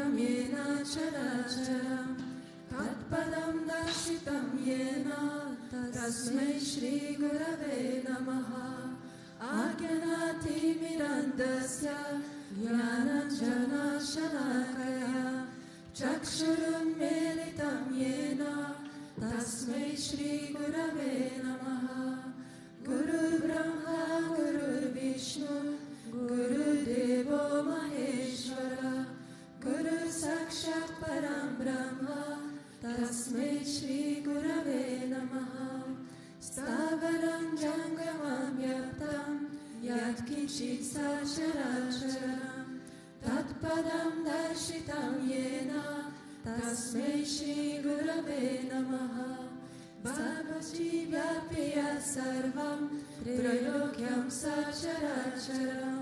व्याप्तं येन चराचरं तत्पदं दर्शितं येन तस्मै श्रीगुरवे नमः। आज्ञानातिमिरन्दस्य ज्ञानञ्जनशलाकया चक्षुरुन्मीलितं येन तस्मै श्रीगुरवे नमः। गुरुर्ब्रह्मा गुरुर्विष्णु गुरुर्देवो महेश्वरः गुरुर्साक्षात् परं ब्रह्म तस्मै श्रीगुरवे नमः। स्थावरं जङ्गमं व्याप्तं यत्किञ्चित् सचराचरं तत्पदं दर्शितं येन तस्मै श्रीगुरवे नमः। सर्वजीव्यापि सर्वं त्रैलोक्यं सचराचरं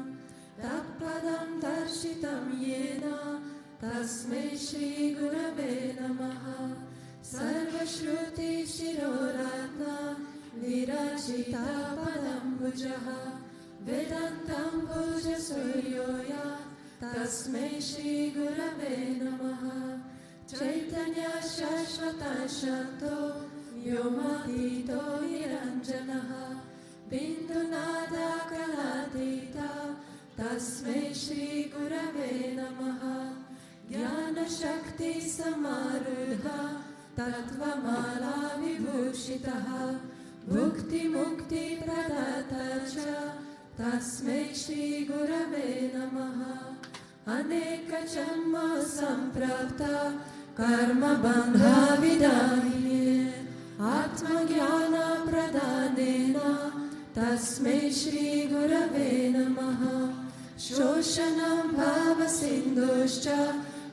तत्पदं दर्शितं येन तस्मै श्रीगुरवे नमः। सर्वश्रुतिशिरोरत्ना विरचिता पदम्बुजः वेदान्तं भुजसूर्यो या तस्मै श्रीगुरवे नमः। चैतन्य शाश्वतः शान्तो व्योमातीतो निरञ्जनः बिन्दुनादकलातीता तस्मै श्रीगुरवे नमः। ज्ञानशक्तिसमारूढः तत्त्वमाला विभूषितः भुक्तिमुक्तिप्रदाता च तस्मै श्रीगुरवे नमः। अनेकजन्म सम्प्राप्ता कर्मबन्धविदाहिने आत्मज्ञानप्रदानेन तस्मै श्रीगुरवे नमः। शोषणं भावसिन्धुश्च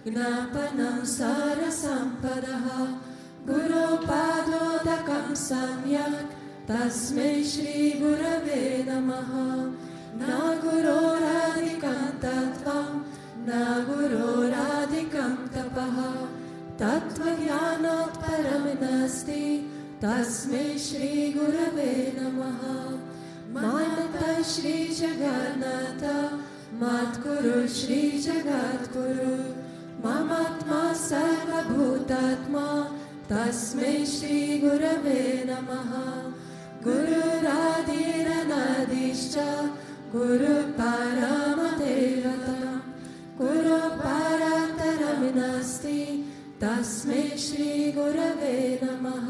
ज्ञापनं सारसम्पदः गुरोपादोदकं सम्यक् तस्मै श्रीगुरवे नमः। न गुरोराधिकं तत्त्वं न गुरोराधिकं तपः तत्त्वज्ञानोत्परं नास्ति तस्मै श्रीगुरवे नमः। मानतः श्रीजगन्नाथ मत्कुरु श्रीजगद्गुरु ममात्मा सर्वभूतात्मा तस्मै श्रीगुरवे नमः। गुरुरादिरनादिश्च गुरुपरमदेवता गुरुपरात्परं नास्ति तस्मै श्रीगुरवे नमः।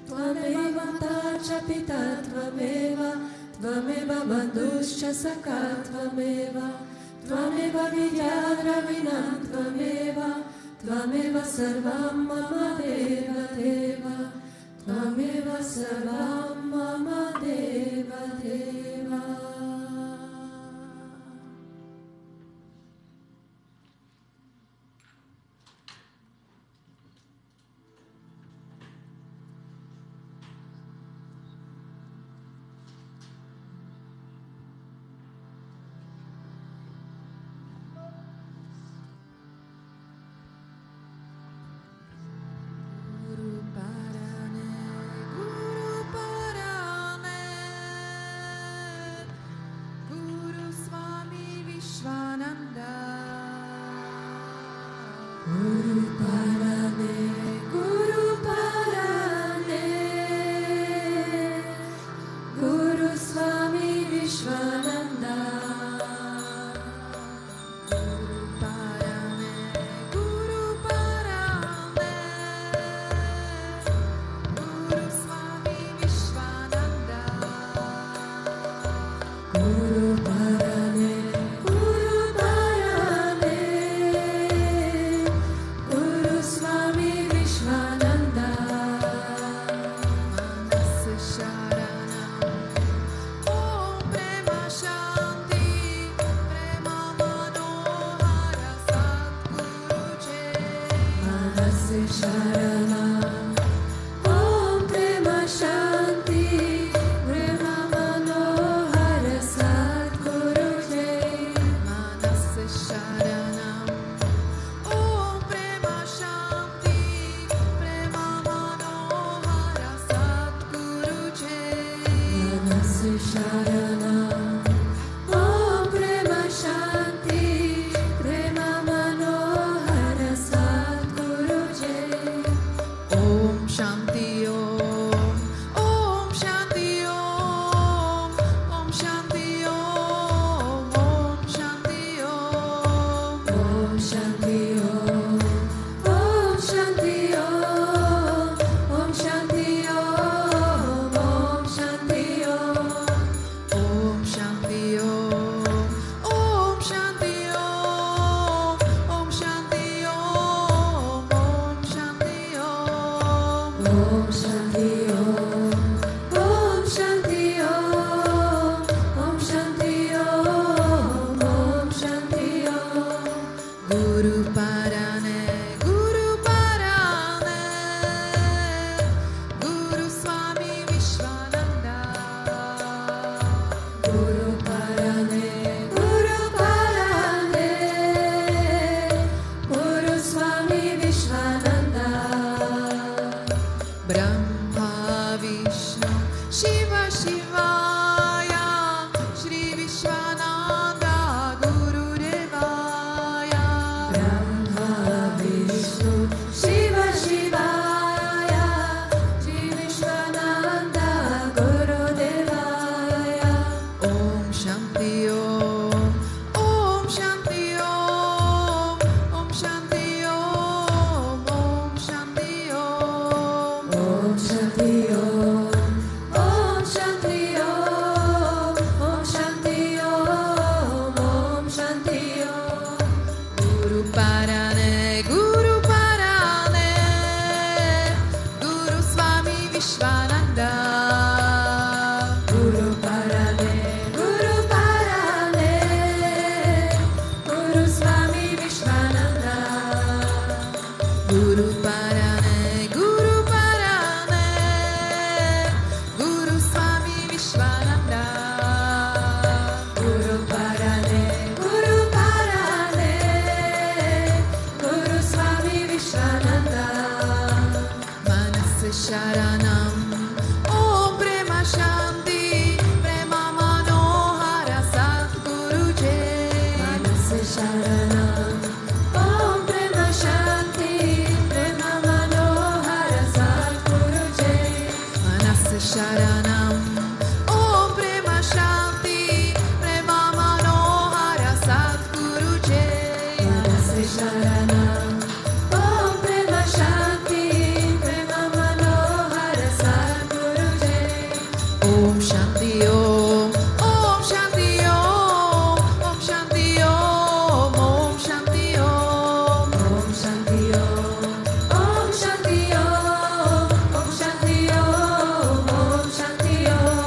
त्वमेव माता च पिता त्वमेव त्वमेव बन्धुश्च सखा त्वमेव त्वमेव विद्या द्रविणं त्वमेव त्वमेव सर्वं मम देव देव त्वमेव सर्वं मम देव देव। Vishwananda. Manasa Sharanam, Om Prema Shanti, Prema Manohara Sadguru Jai. Manasa Sharanam, Om Prema Shanti, Prema Manohara Sadguru Jai. Manasa Sharanam, Om Prema Shanti, Prema Manohara Sadguru Jai. Manasa Sharanam, Om Prema Shanti, Prema Manohara Sadguru Jai. Om Shanti Om, Om Shanti Om, Om Shanti Om, Om Shanti Om. Om Shanti Om, Om Shanti Om, Om Shanti Om,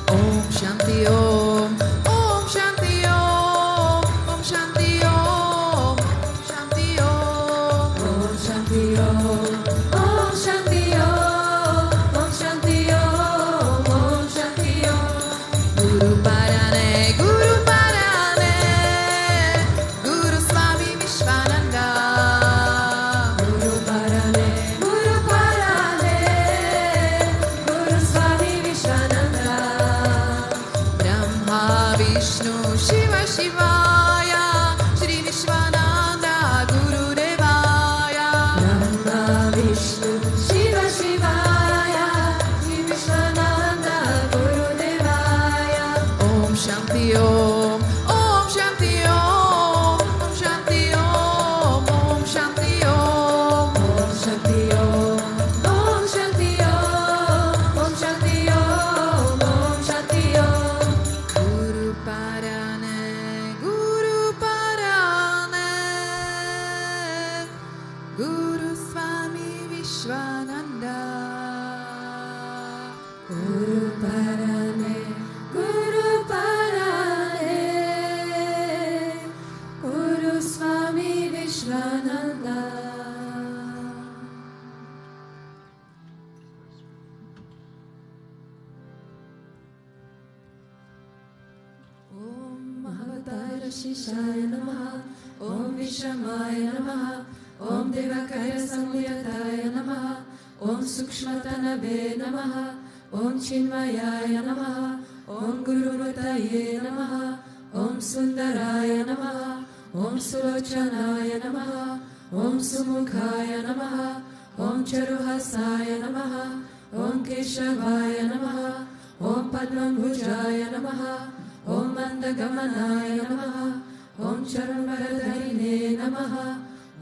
Om Shanti Om. Om Shanti Om, Om Shanti Om, Om Shanti Om, Shanti Om. Om Shanti Om, Om Shanti Om, Om Shanti Om, Om Shanti Om. Guru Parane, Guru Parane, Guru Swami Vishwananda. Guru Parane, Guru Parane, Guru Swami Vishwananda. Brahma Vishnu Shiva Shivaya, Sri Vishwananda Guru Devaya. Brahma Vishnu Shiva Shivaya, Sri Vishwananda Guru Devaya. Om Shanti Om, Om Shanti Om, Om Shanti Om, Om Shanti Om. Om Shanti Om, Om Shanti Om, Om Shanti Om, Om Shanti Om. Guru Parane, Guru Parane, Guru Swami Vishwananda. Guru Parane, Guru Parane, Guru Swami Vishwananda. Om Mahavadara Shishaya Namaha, Om Vishamaya Namaha, Om Devakaya Samyataya Namaha, Om Sukshmatanave Namaha, Om Chinmayaya Namaha, Om Gurumataye Namaha, Om Sundaraya Namaha, Om Sulochanaya Namaha, Om Sumukhaya Namaha, Om Charuhasaya Namaha, Om Keshavaya Namaha, Om Padmabhujaya Namaha, Om Mandagamanaya Namaha, Om Charambaradharine Namaha,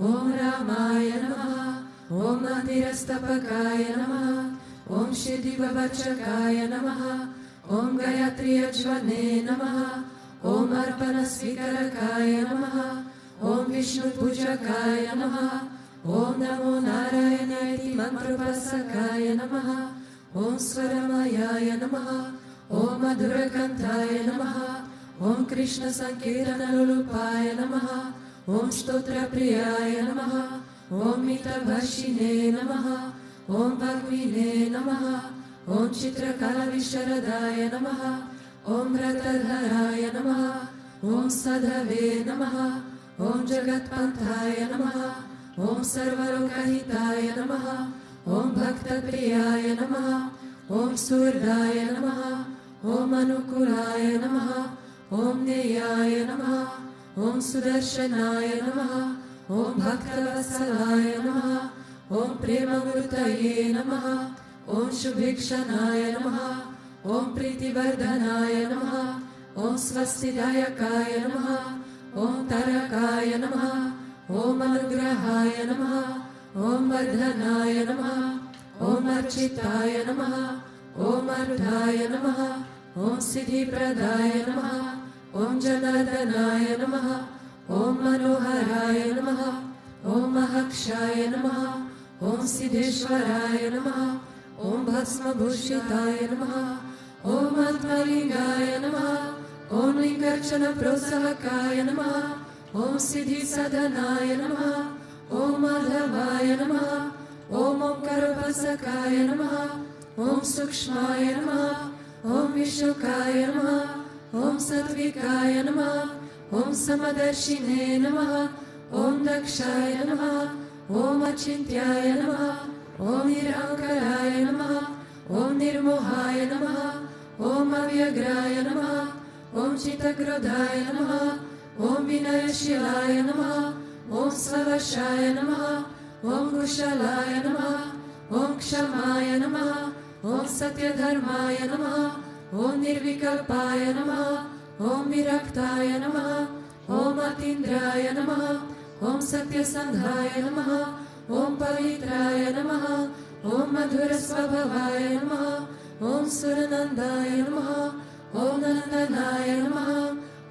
Om Ramaya Namaha, Om Mandirastapakaya Namaha, Om Shidivavachakaya Namaha, Om Gayatri Ajvane Namaha, Om Arpanasvikarakaya Namaha, Om Vishnu Pujakaya Namaha, Om Namo Narayanayati Mantrapasakaya Namaha, Om Swaramayaya Namaha, Om Madhurakantaya Namaha, Om Krishna Sankirtana Lulupaya Namaha, Om Stotra Priyaya Namaha, Om Mita Bhashine Namaha, Om Bhagvine Namaha, Om Chitrakala Visharadaya Namaha, Om Ratadharaya Namaha, Om Sadhave Namaha, Om Jagatpanthaya Namaha, Om Sarvalokahitaya Namaha, Om Bhakta Priyaya Namaha, Om Surdaya Namaha, Om Anukulaya Namaha, Om Neyaya Namaha, Om Sudarshanaya Namaha, Om Bhaktavasalaya Namaha, Om Premamurtaye Namaha, Om Shubhikshanaya Namaha, Om Pritivardhanaya Namaha, Om Swastidayakaya Namaha, Om Tarakaya Namaha, Om Anugrahaya Namaha, Om Vardhanaya Namaha, Om Architaya Namaha, Om Ardhaya Namaha, Om Siddhipradaya Namaha, Om Janardhanaya Namaha, Om Manoharaya Namaha, Om Mahakshaya Namaha, Om Siddheshwaraya Namaha, Om Bhasmabhushitaya Namaha, Om Atmalingaya Namaha, Om Lingarchana Prosahakaya Namaha, Om Siddhi Sadhanaya Namaha, Om Madhavaya Namaha, Om Omkarapasakaya Namaha, Om Sukshmaya Namaha, Om Vishukaya Namaha, Om Satvikaya Namaha, Om Samadarshine Namaha, Om Dakshaya Namaha, Om Achinthyaya Namaha, Om Nirankaraya Namaha, Om Nirmohaya Namaha, Om Avyagraya Namaha, Om Chitakrodhaya Namaha, Om Vinayashilaya Namaha, Om Svavashaya Namaha, Om Kushalaya Namaha, Om Kshamaya Namaha, Om Satyadharmaya Namaha, Om Nirvikalpaya Namaha, Om Viraktaya Namaha, Om Atindraya Namaha, Om Satyasandhaya Namaha, Om Pavitraya Namaha, Om Madhurasvabhavaya Namaha, Om Suranandaya Namaha, Om Nandanaya Namaha,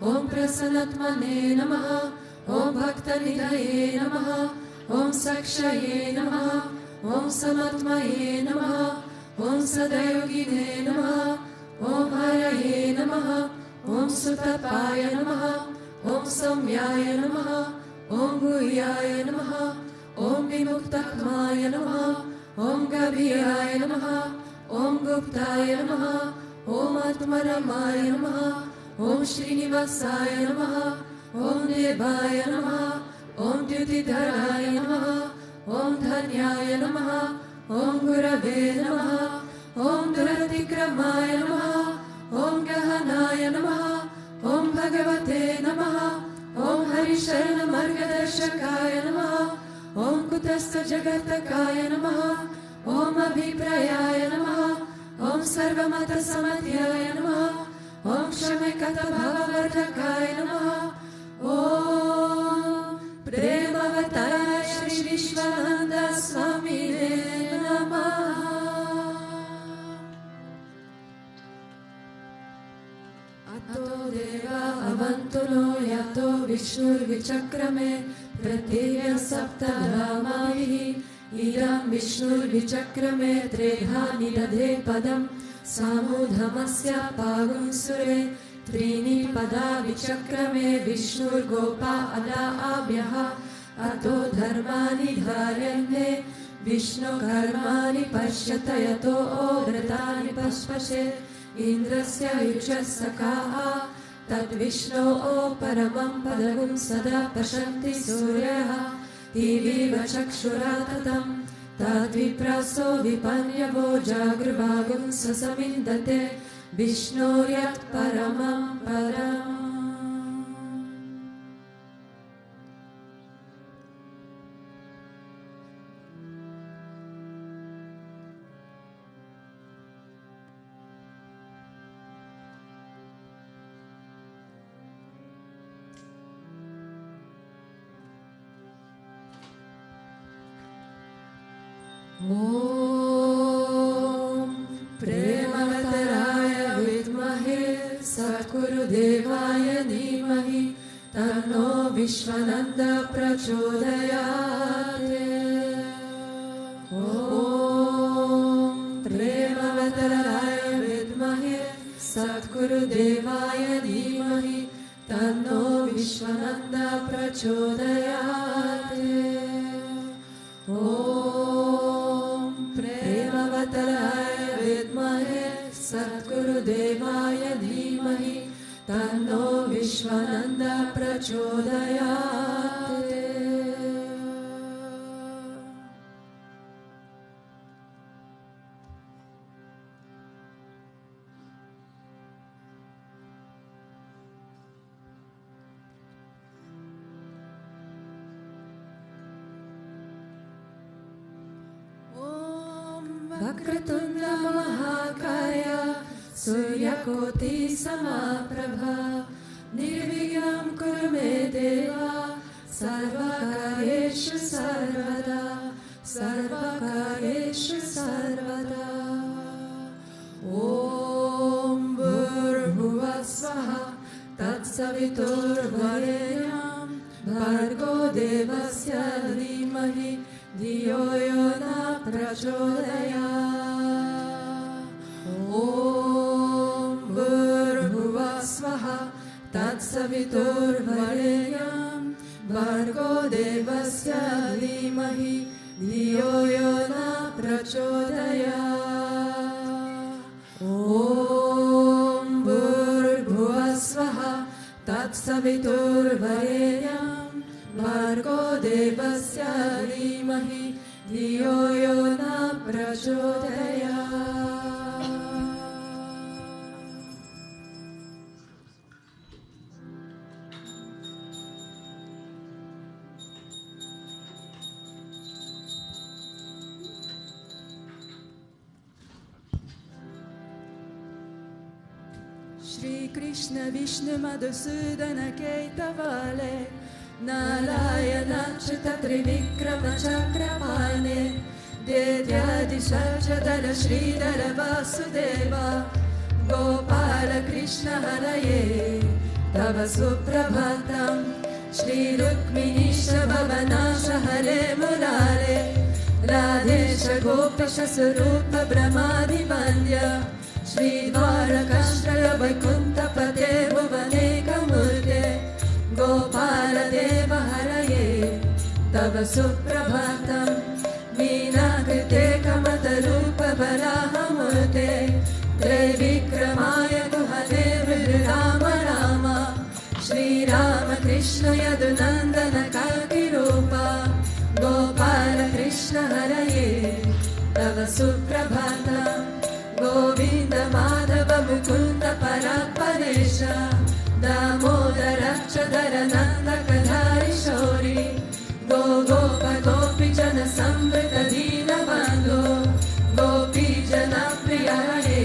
Om Prasanatmane Namaha, Om Bhaktanidhaye Namaha, Om Sakshaye Namaha, Om Samatmaye Namaha, Om Sadayogine Namaha, Om Haraye Namaha, Om Sutapaya Namaha, Om Samyaya Namaha, Om Guhyaya Namaha, Om Vimuktakmaya Namaha, Om Gabhiraya Namaha, Om Guptaya Namaha, Om Atmaramaya Namaha, Om Srinivasaya Namaha, Om Devaya Namaha, Om Dyutidharaya Namaha, Om Dhanyaya Namaha, Om Gurave Namaha, Om Dhuratikramaya Namaha, Om Gahanaya Namaha, Om Bhagavate Namaha, Om Harisharana Margadarshakaya Namaha, Om Kutastha Jagatakaya Namaha, Om Abhiprayaya Namaha, Om Sarvamata Samadhyaya Namaha, Om Shamekata Bhavavardhakaya Namaha, Om Premavataya Sri Vishwananda Swami Namaha. Ato Deva Avantuno Yato Vishnur Vichakrame Pratyaya Saptadhamavihi Idam Vishnur Vichakrame Tredhani Dadhe Padam Samudhamasya Pagunsure Trini Pada Vichakrame Vishnur Gopa Ada Abhyaha Ato Dharmani Dharyane Vishnu Karmani Pashyatayato Odratani Paspashe Indrasya Yuchasakaha Tad Vishnu O Paramam Padagum Sada Pashanti Suryaha Diviva Chakshuratatam Tad Vipraso Vipanyavo Jagrvagum Sasamindate Vishnuryat Paramam Param. Om Premavataraaya Vidmahe Satguru Devaya Dhimahi Tanno Vishwananda Prachodayate. Om Premavataraaya Vidmahe Satguru Devaya Dhimahi Tanno Vishwananda Prachodayate. Om Premavataraaya Vidmahe Satguru Devaya Dhimahi Tanno Vishwananda Prachodayate. Vakratunda Mahakaya Suryakoti Samaprabha Nirvignam Kurume Deva Sarvakareshu Sarvada Sarvakareshu Sarvada. Om Bhurbhuva Svaha Tatsavitur Varenyam Bhargo Devasya Dhimahi Dhiyo Yona Prachodayat. Om Bhurbhuva Svaha Tatsavitur Varenyam Bhargo Devasya Dhimahi Dhiyo Yona Prachodayat. Om Bhurbhuva Svaha Tatsavitur Varenyam Bhargo Devasya Dhimahi धियो यो न प्रचोदयात्. Shri Krishna Vishnu Madhusudana Ketavale Narayana Chita Trivikrama Chakrapane Dedyadi Sarjadara Sridhara Vasudeva Gopala Krishna Haraye Tava Suprabhatam Shri Rukminisha Bhavanasha Hare Murare Radhesha Gopisha Surupa Brahmadi Vandya Shri Dvarakashraya Vaikuntha Pate Bhuvaneka Murte Gopala Deva Haraye Tava Suprabhatam Veena Krite Kamata Rupa Varaha Murte Trivikramaya Guhade Rama Rama Shri Rama Krishna Yadunandana Kalki Rupa Gopala Krishna Haraye Tava Suprabhatam Govinda Madhava Mukunda Paraparesha Damodara Chadarananda Kadhari Shori Gopa Gopi Jana Samvrita Dina Bandho Gopi Jana Priya Hare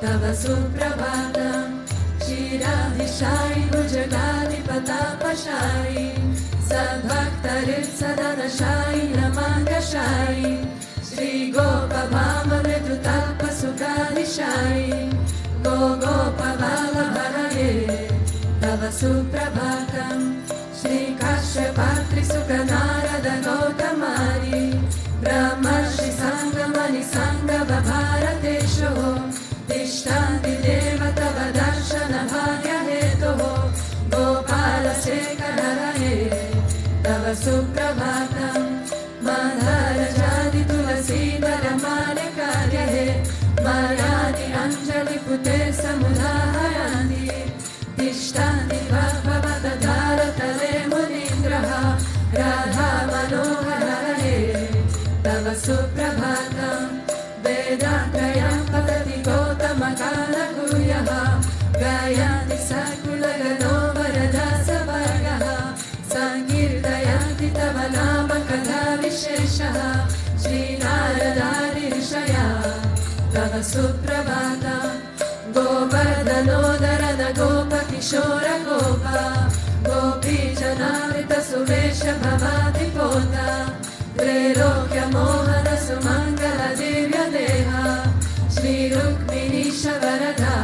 Tava Suprabhatam Shirahishai Bhujagadi Patapashai Sadbhaktarit Sadana Shai Ramanga Shai Shri Gopa Bhama Mridutapa Sukali Shai Gopa Bala Bharaye Tava Suprabhatam Shri Kashyapatri Sukanarada Gautamari Brahmarshi Sangamani Sangava Bharatesho Tishtandi Deva Tava Darshana Bhagya Hetoho Gopala Sekaraye Tava Suprabhatam Madhara Jadi Tulasidara Mane Karyahe Mayani Anjali Pute Samudharani Tishtani Bhagavata Dhara Tale Munindraha Radha Manoharaye Tava Suprabhatam Vedantrayam Patati Gautama Kala Guyaha Gayani Sakula Gano Varadasa Vargaha Sankirtayanti Tava Nama Kadha Visheshaha Shri Naradari Rishaya Tava Suprabhatam Govardhanodharana Gopa Kishora Gopa Gopi Janamrita Suvesha Bhavati Pota Trirokya Mohana Sumangala Divya Deha Shri Rukminisha Varada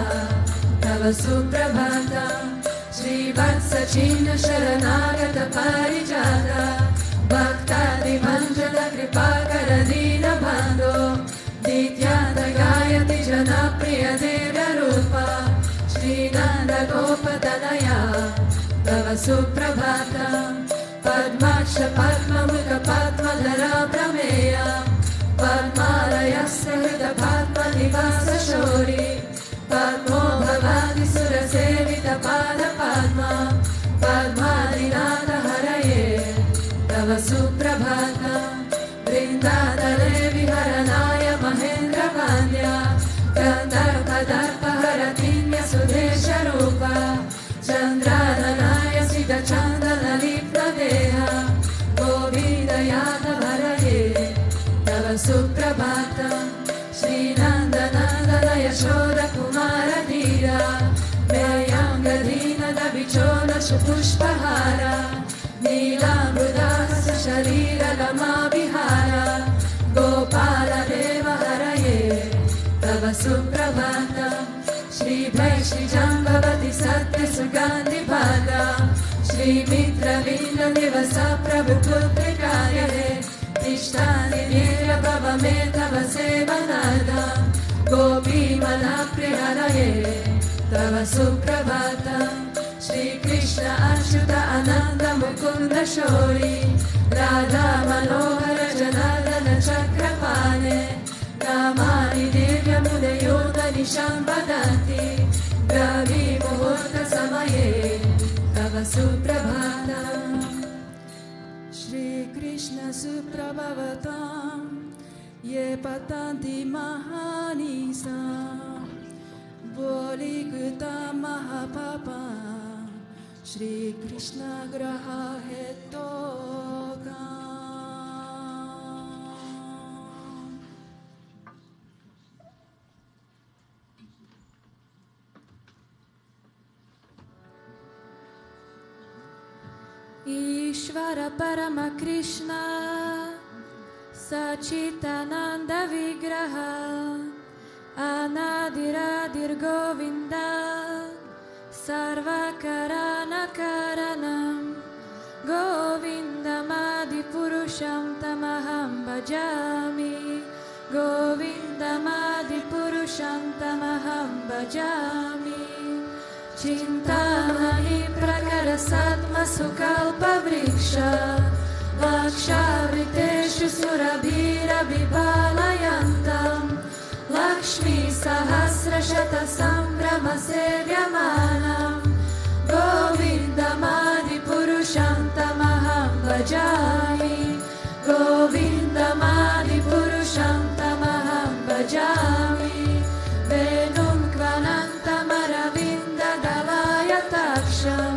Tava Suprabhatam Shri Vatsa Chinna Sharanagata Parijata Bhaktadi Manjala Kripakara Dina Bando Dityata Gayati Janapriya Devya Rupa Shri Nanda Gopa Tanaya Tava Suprabhatam Padmaksha Padma Mukha Padmadhara Prameya Padmalaya Sahita Padma Nivasa Shori Padmo Bhavani Sura Sevita Pada Padma Padmadinata Haraye Tava Suprabhatam Vrindadale Viharanaya Mahendra Vandya Gandharpa Haratinya Sudesha Rupa Chandrananaya Sita Chandana Lipna Deha Govinda Yadav Haraye Tava Suprabhatam Shri Nanda Nandana Yashoda Kumara Dhira Meyanga Dina Davichona Shupushpahara Nilamrudasa Sharira Lama Vihara Gopala Deva Haraye Tava Suprabhatam Shri Bhai Shri Jambavati Satya Sugandhi Bhaga Shri Mitra Vinda Nivasa Prabhu Putrikaya Tishtani Nira Baba Metava Sevanada Gopi Mana Priharaye Tava Suprabhatam Shri Krishna Achyuta Ananda Mukunda Shori Radha Manohara Janardana Chakrapane Ramani Devya Mune Yoga Nisham Badanti Gavi Muhurta Samaye Tava Suprabhatam Shri Krishna Suprabhavatam Ye Patanti Mahanisa Boli Kuta Mahapapa Shri Krishna Graha Hetoga. Ishvara Parama Krishna Sachitananda Vigraha Anadiradir Govinda Sarvakarana Karanam Govindamadi Purusham Tamaham Bhajami Govindamadi Purusham Tamaham Bhajami Chintamani Prakara Satma Sukalpa Vriksha Lakshavriteshu Surabhira Vipalayantam Lakshmi Sahasra Shata Sambrama Sevyamanam Govindamadi Purusham Tamaham Bhajami Govindamadi Purusham Tamaham Bhajami Venum Kvanantam Aravinda Dalaya Taksham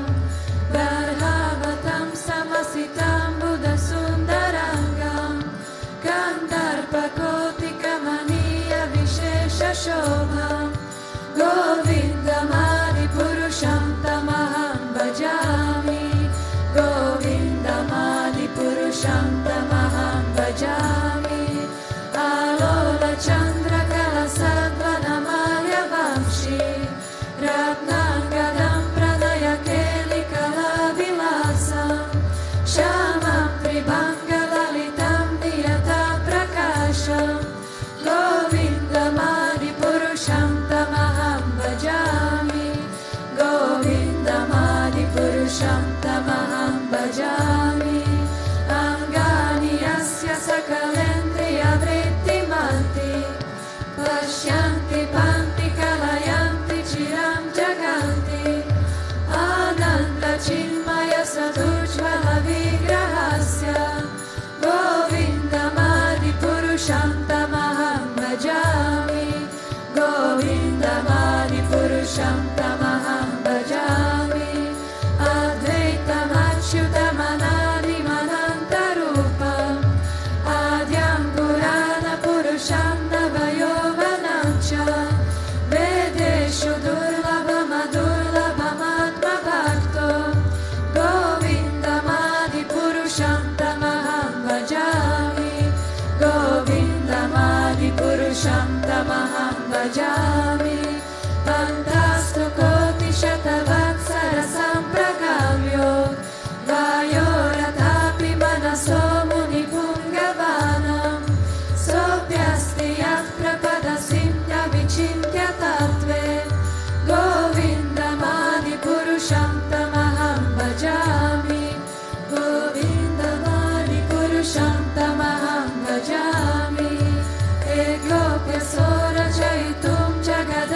Varhavatam Samasitam Buddha Sundarangam Kandarpakoti Maniya Vishesha Shobham Govindamadi Purusham Tamaham Bhajami Govindamadi Purusham Tamaham Bhajami Alola Chandra Kala Sadvanamalya Vamshi Ratnangadam Pranaya Keli Kala Vilasam Shamam Tribhanga Lalitam Niyata Prakasham Govindamadi Purusham Tamaham Bhajami Govindamadi Purusham Tamaham Bhajami Angani Asya Sakalendriya Vrittimanti Pashyanti Panti Kalayanti Chiram Jaganti Ananda Chinmaya Sadujvala Vigrahasya Govindamadi Purusham Tamaham Bhajami Govindamadi Purusham Tamaham Bhajami Advaitam Achyutam Anadim Anantarupam Adyam Purana Purusham Navayovanam Cha Vedeshu Durlabham Adurlabham Atma Bhakto Govindamadi Purusham Tamaham Bhajami Govindamadi Purusham Tamaham Bhajami Pantastu Koti Shatavaksara Sampragamyo Vayoratapi Manaso Muni Pungavanam Sopyasti Yat Prapada Simya Vichintya Tattve Govindamadi Purusham Tamaham Bhajami Govindamadi Purusham Tamaham Bhajami Egopya Sora Chaitum Jagad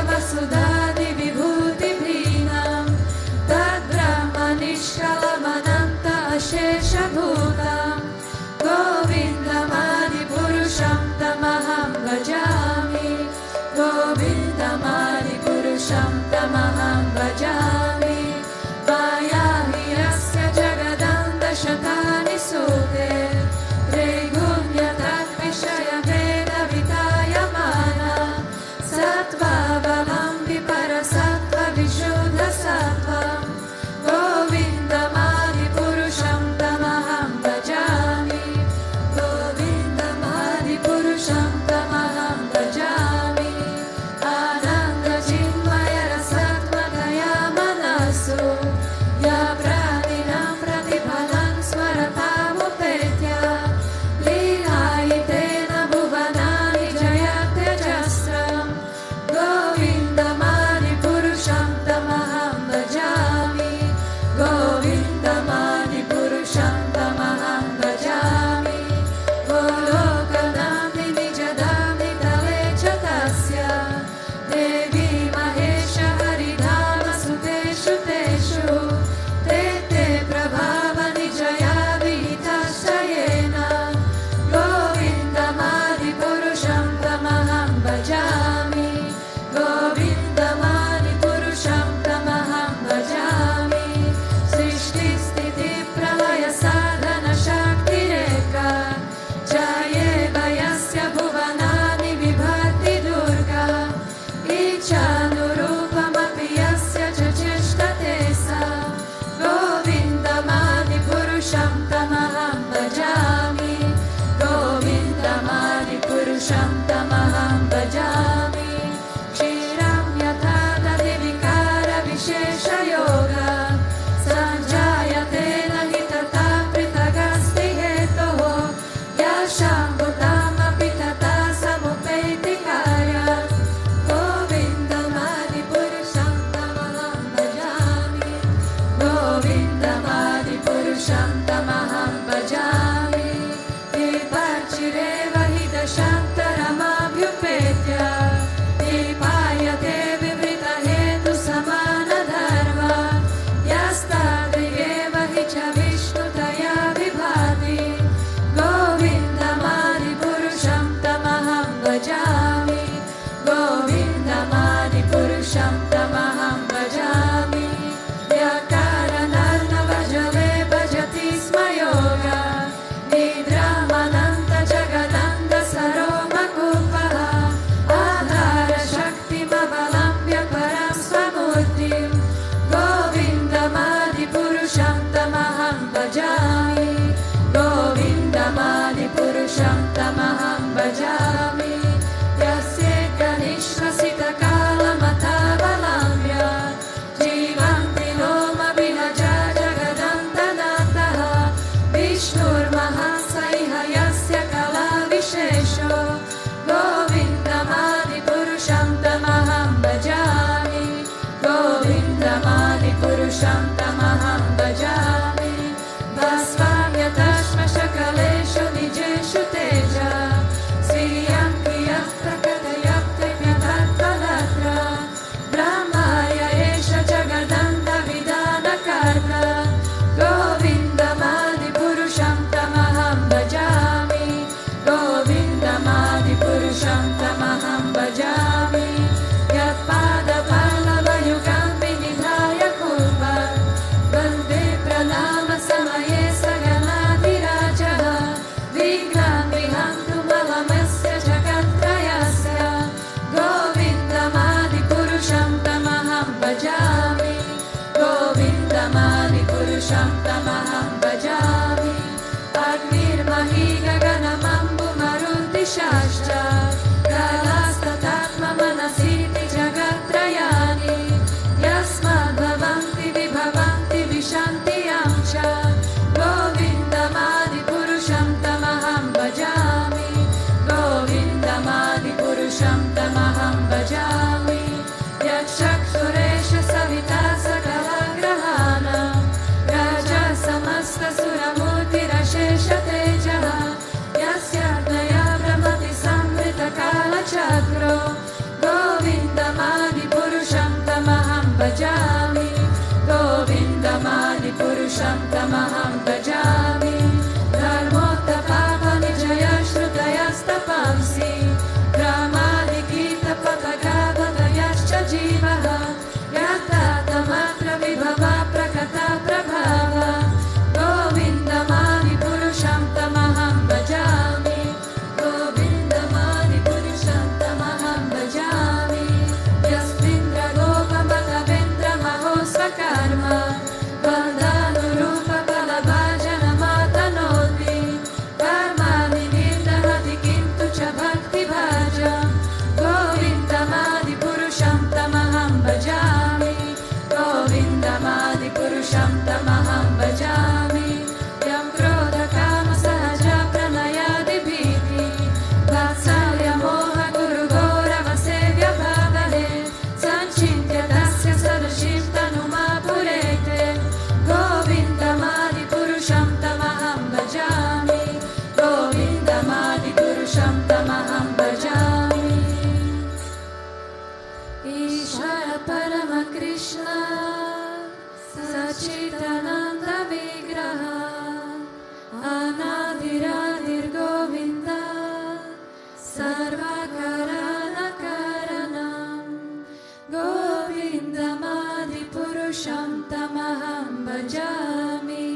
वसुधादि विभूतिभीनां तद्ब्रह्मनिष्कलमनन्त अशेषभूतां गोविन्दमादिपुरुषं तमहं भजामि गोविन्दमादिपुरुषं तमहं भजामि माया हि यस्य जगदन्तशतानि सूते त्रैगुण्यतद्विषयभेदवितायमाना सत्त्वावलम्बि परसत्त्वविशुद्धसत्त्वं गोविन्दमादिपुरुषं तमहं भजामि गोविन्दमादिपुरुषं तमहं भजामि आनन्दचिन्मयरसत्त्वदया मनसो या प्राणिनां प्रतिफलं स्मरतामुपेत्य लीलायितेन भुवनानि जयत्यजस्रं गोविन्दमादिपुरुषं तमहं भजामि गोविन्दमादिपुरुषं तमहं भजामि गोलोकनाथि निजधामि तले च तस्य देवी महेश हरिधाम सुतेषु तेषु ते ते प्रभावनि जया विहितश्चयेन गोविन्दमादिपुरुषं तमहं भजामि गोविन्दमादिपुरुषं तमहं भजामि सृष्टिस्थितिप्रलयसाधनशक्तिरेका जयेव यस्य भुवनानि विभक्ति दुर्गा इच्छानुरूपमपि यस्य च चेष्टते सा गोविन्दमादिपुरुषं तमहं भजामि गोविन्दमादिपुरुषं तमहं भजामि क्षीरं यथा दधिविकारविशेषयोगा सञ्जायते न हि तथा पृथगस्ति हेतोः याशाम्बुतामपि तथा समुपैति कार्यात् गोविन्दमादिपुरुषं तमहं भजामि गोविन्दमादिपुरुषं तमहं भजामि दीपाचिरेव हि दशान्तरमाभ्युपेत्य दीपायते विवृतहेतुसमानधर्म यस्तादृगेव हि च विष्णुतया विभाति गोविन्दमादिपुरुषं तमहं भजामि गोविन्दमादिपुरुषं तमहं भजामि व्याकरणर्णवजले भजति स्म योगा निद्रामनन्तजगदन्तसरोमकूपः आधारशक्तिमवलम्ब्य परं स्वमूर्तिं गोविन्दमादिपुरुषं तमहं भजामि गोविन्दमादिपुरुषं तमहं भजामि यस्येकनिश्वसितकालमथावलम्ब्य जीवन्ति लोमविहजा जगदन्तनाथः विष्णुर्महाशयः यस्य कलाविशेषो गोविन्दमादिपुरुषं तमहं भजामि गोविन्दमादिपुरुषं तमहं भजामि भस्वाम्यतश्मशकलेषु निजेषु तेज श्रियं कियः प्रकटयत्यज्ञतत्त्वदत्र ब्रह्माय एष जगदन्तविधानकर्ता गोविन्दमादिपुरुषं तमहं भजामि गोविन्दमादिपुरुषं तमहं भजामि यत्पादपल्लवयुगं विनिधाय कुर्वन् वन्दे प्रणामसमये सगणाधिराजः विघ्नं विहन्तुमलमस्य जगत्त्रयस्य गोविन्दमादिपुरुषं तमहं भजामि गोविन्दमादिपुरुषं तमहं भजामि अग्निर्मही गगनमम्बुमरुद्दिशाश्च कालास्तथात्ममनसीति जगत्त्रयानि यस्माद्भवन्ति विभवन्ति विशन्ति यं च गोविन्दमादिपुरुषं तमहं भजामि गोविन्दमादिपुरुषं तमहं भजामि यच्चक्षुरेष सविता सकलग्रहाणां राजा समस्तसुरमूर्तिरशेषतेजः यस्य दया भ्रमति संवृतकालचक्रो गोविन्दमादिपुरुषं Karana Karanam Govindamadi Purusham Tamaham Bhajami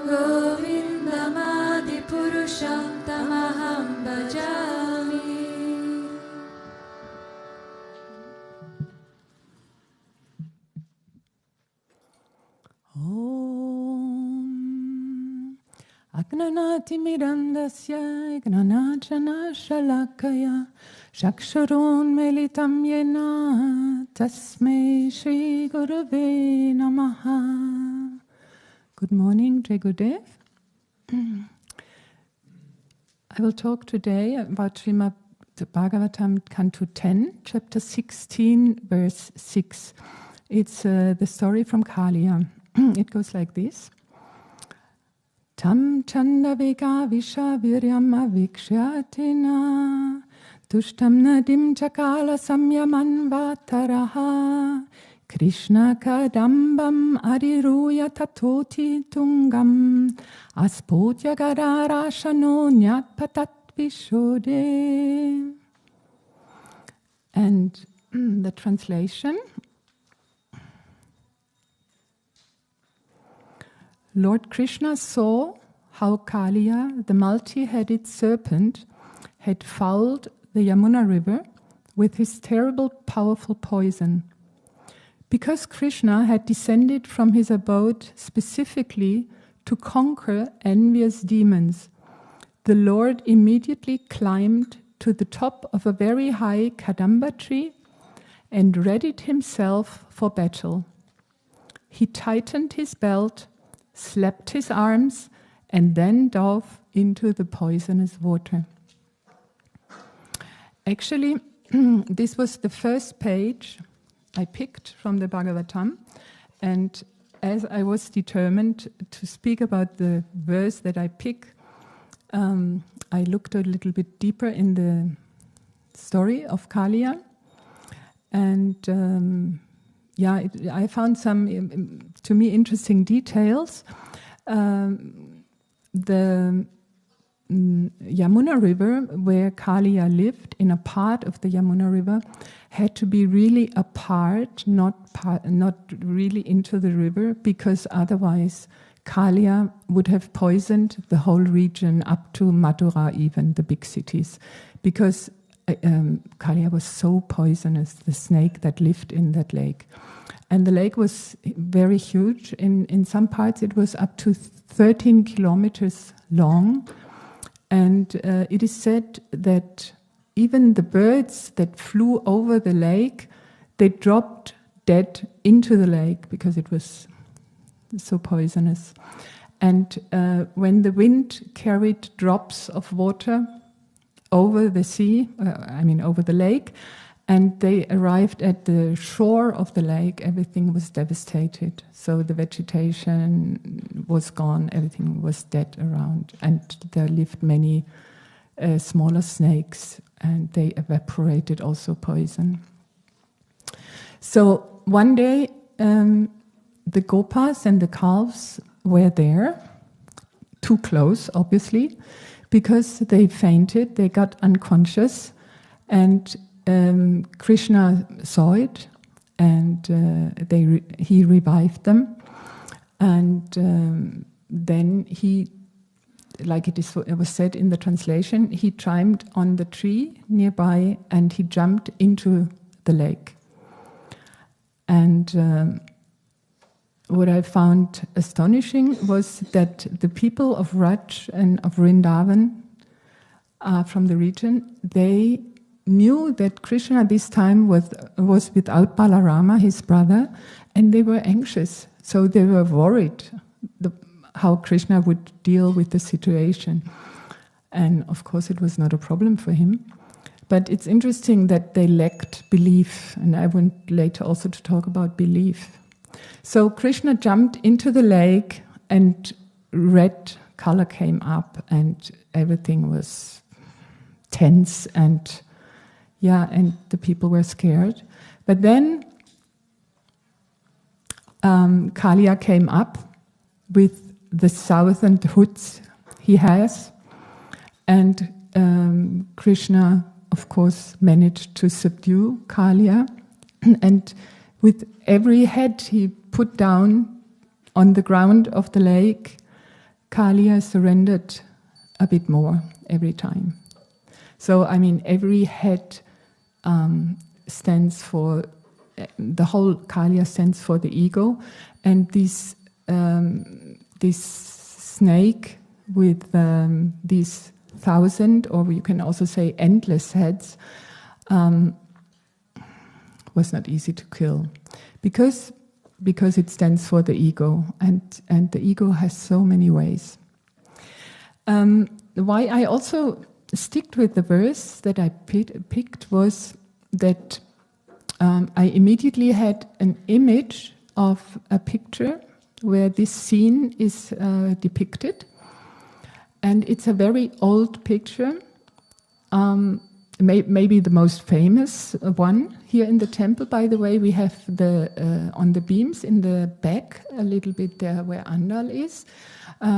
Govindamadi Purusham Tamaham Bhajami. Om Agnanati Mirandasya Gnanachana Shalakaya Shakshurun Melitam Yena Tasmei Shri Gurave Namaha. Good morning, Jai Gurudev. I will talk today about Srimad Bhagavatam, Canto 10, Chapter 16, Verse 6. It's the story from Kalia. It goes like this. Tam chanda vega visha viryam avikshyatina tushtam nadim chakala samyaman vataraha Krishna kadambam adiruya tatoti tungam aspotya gadarashano nyatpatat vishode. And the translation. Lord Krishna saw how Kalia, the multi-headed serpent, had fouled the Yamuna river with his terrible, powerful poison. Because Krishna had descended from his abode specifically to conquer envious demons, the Lord immediately climbed to the top of a very high Kadamba tree and readied himself for battle. He tightened his belt, slapped his arms, and then dove into the poisonous water. Actually, this was the first page I picked from the Bhagavatam, and as I was determined to speak about the verse that I pick, I looked a little bit deeper in the story of Kalia, and I found some, to me, interesting details. The Yamuna River, where Kalia lived, in a part of the Yamuna River, had to be really apart, not really into the river, because otherwise Kalia would have poisoned the whole region up to Mathura, even the big cities, because Kalia was so poisonous, the snake that lived in that lake. And the lake was very huge. In some parts it was up to 13 kilometers long. And it is said that even the birds that flew over the lake, they dropped dead into the lake because it was so poisonous. And when the wind carried drops of water over the sea, over the lake, and they arrived at the shore of the lake, everything was devastated. So the vegetation was gone, everything was dead around. And there lived many smaller snakes, and they evaporated also poison. So one day, the gopas and the calves were there, too close, obviously, because they fainted, they got unconscious, and Krishna saw it, and he revived them, and then he, like it was said in the translation, he climbed on the tree nearby and he jumped into the lake. And what I found astonishing was that the people of Raj and of Vrindavan from the region, they knew that Krishna this time was without Balarama, his brother, and they were anxious. So they were worried how Krishna would deal with the situation. And of course it was not a problem for him. But it's interesting that they lacked belief, and I want later also to talk about belief. So Krishna jumped into the lake and red color came up and everything was tense and the people were scared. But then Kalia came up with the 1,000 hoods he has, and Krishna of course, managed to subdue Kalia. And with every head he put down on the ground of the lake, Kalia surrendered a bit more every time. So, I mean, every head stands for, the whole Kalia stands for the ego. And this snake with these 1,000, or you can also say endless heads, was not easy to kill, because it stands for the ego, and the ego has so many ways. Why I also sticked with the verse that I picked was that I immediately had an image of a picture where this scene is depicted, and it's a very old picture. Maybe the most famous one here in the temple. By the way, we have on the beams in the back, a little bit there where Andal is,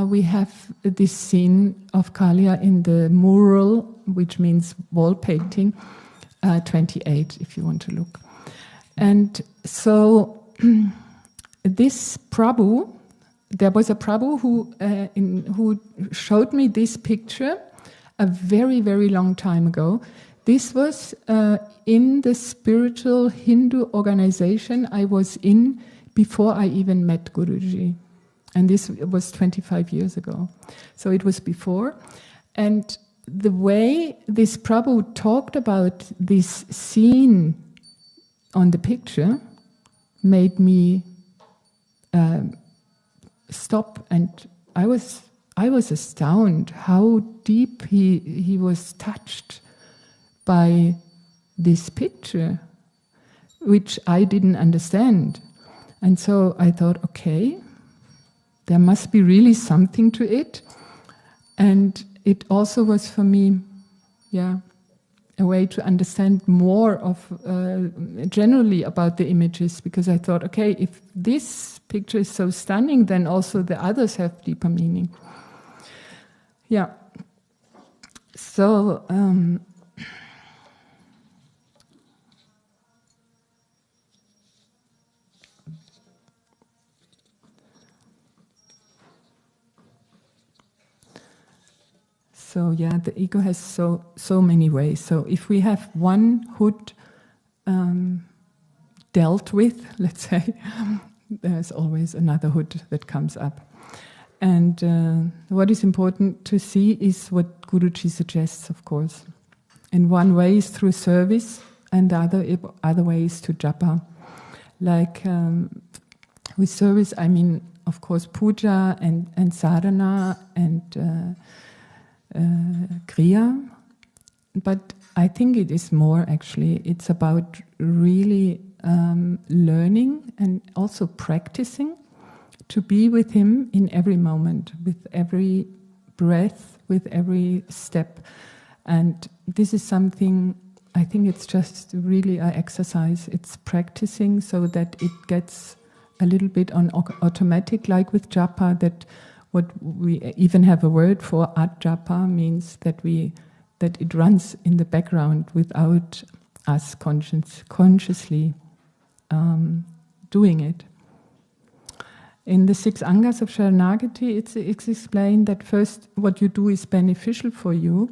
we have this scene of Kalia in the mural, which means wall painting, 28, if you want to look. And so this Prabhu, there was a Prabhu who showed me this picture a very, very long time ago. This was in the spiritual Hindu organization I was in before I even met Guruji. And this was 25 years ago. So it was before. And the way this Prabhu talked about this scene on the picture made me stop, and I was astounded how deep he was touched by this picture, which I didn't understand. And so I thought, okay, there must be really something to it. And it also was for me, a way to understand more of generally about the images, because I thought, okay, if this picture is so stunning, then also the others have deeper meaning. Yeah. So, the ego has so many ways. So if we have one hood dealt with, let's say, there's always another hood that comes up. And what is important to see is what Guruji suggests, of course. And one way is through service, and the other way is to japa. Like with service, I mean, of course, puja and sadhana and kriya. But I think it is more, actually. It's about really learning and also practicing to be with him in every moment, with every breath, with every step. And this is something, I think it's just really an exercise. It's practicing so that it gets a little bit on automatic, like with japa, that what we even have a word for, at japa, means that it runs in the background without us consciously doing it. In the 6 angas of Sharanagati, it's explained that first what you do is beneficial for you,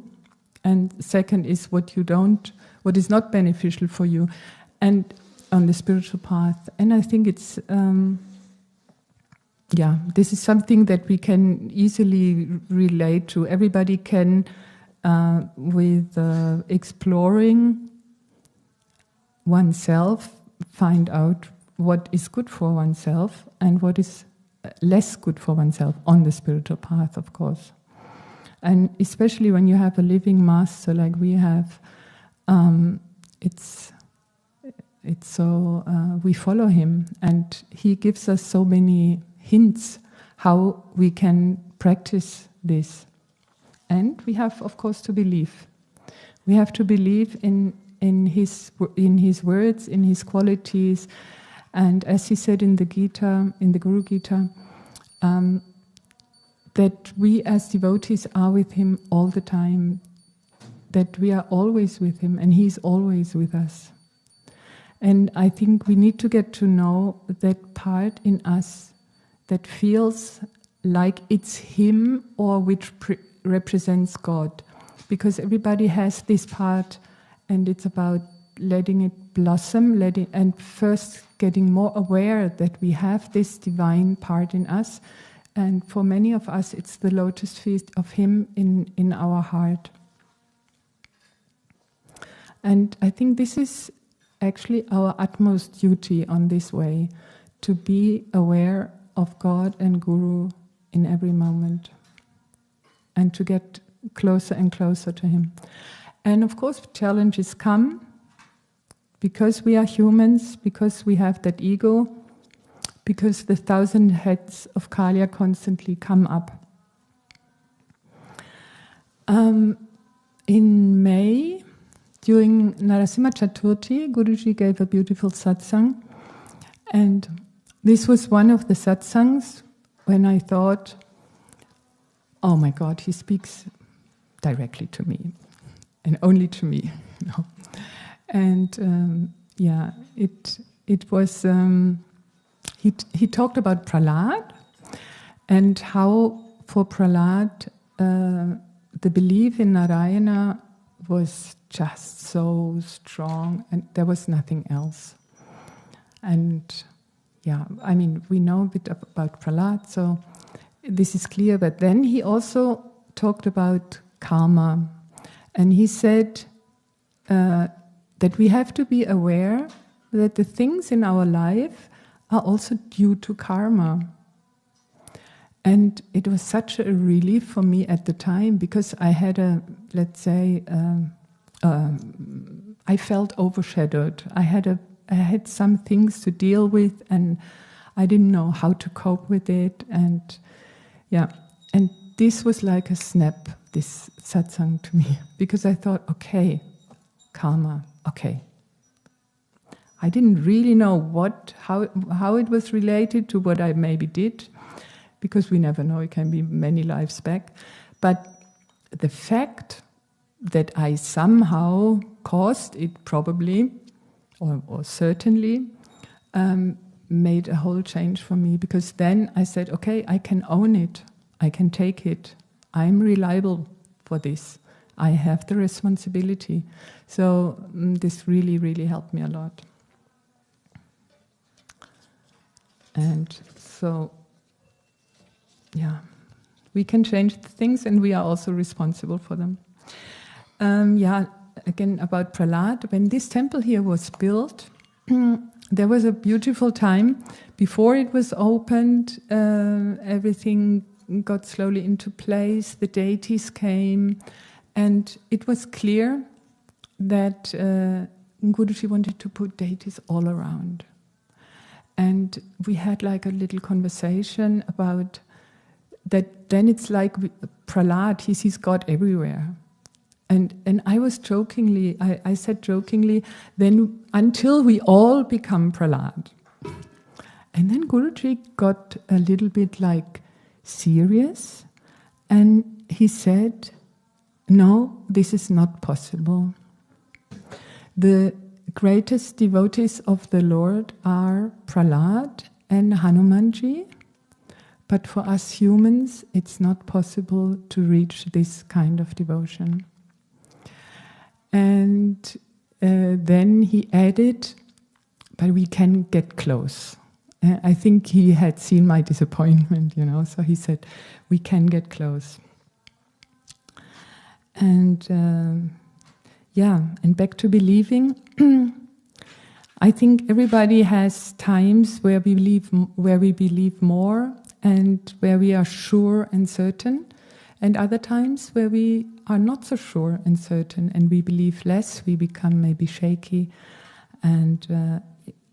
and second is what is not beneficial for you, and on the spiritual path. And I think it's, this is something that we can easily relate to. Everybody can, with exploring oneself, find out what is good for oneself and what is less good for oneself on the spiritual path, of course. And especially when you have a living master like we have, it's so we follow him, and he gives us so many hints how we can practice this. And we have, of course, to believe. We have to believe in his words, in his qualities. And as he said in the Gita, in the Guru Gita, that we as devotees are with him all the time. that we are always with him and he's always with us. And I think we need to get to know that part in us that feels like it's him or which represents God. Because everybody has this part, and it's about letting it blossom, and first getting more aware that we have this divine part in us. And for many of us, it's the lotus feet of him in our heart. And I think this is actually our utmost duty on this way, to be aware of God and Guru in every moment, and to get closer and closer to him. And of course, challenges come, because we are humans, because we have that ego, because the 1,000 heads of Kalia constantly come up. In May, during Narasimha Chaturthi, Guruji gave a beautiful satsang, and this was one of the satsangs when I thought, oh my God, he speaks directly to me, and only to me. And it was, he talked about Prahlad, and how for Prahlad the belief in Narayana was just so strong, and there was nothing else. And I mean, we know a bit about Prahlad, so this is clear. But then he also talked about karma, and he said that we have to be aware that the things in our life are also due to karma. And it was such a relief for me at the time, because I had I felt overshadowed. I had some things to deal with, and I didn't know how to cope with it. And this was like a snap, this satsang to me, because I thought, okay, karma, okay. I didn't really know how it was related to what I maybe did, because we never know, it can be many lives back. But the fact that I somehow caused it, probably, or certainly, made a whole change for me, because then I said, okay, I can own it, I can take it, I'm reliable for this, I have the responsibility. So this really, really helped me a lot. And so, we can change things, and we are also responsible for them. Again, about Prahlad, when this temple here was built, there was a beautiful time. Before it was opened, everything got slowly into place, the deities came, and it was clear that Guruji wanted to put deities all around. And we had like a little conversation about that. Then it's like Prahlad, he sees God everywhere. And I was jokingly, I said jokingly, then until we all become Prahlad. And then Guruji got a little bit like serious, and he said, no, this is not possible. The greatest devotees of the Lord are Prahlad and Hanumanji, but for us humans, it's not possible to reach this kind of devotion. And then he added, but we can get close. I think he had seen my disappointment, so he said, we can get close. And and back to believing. I think everybody has times where we believe more, and where we are sure and certain, and other times where we are not so sure and certain, and we believe less, we become maybe shaky, and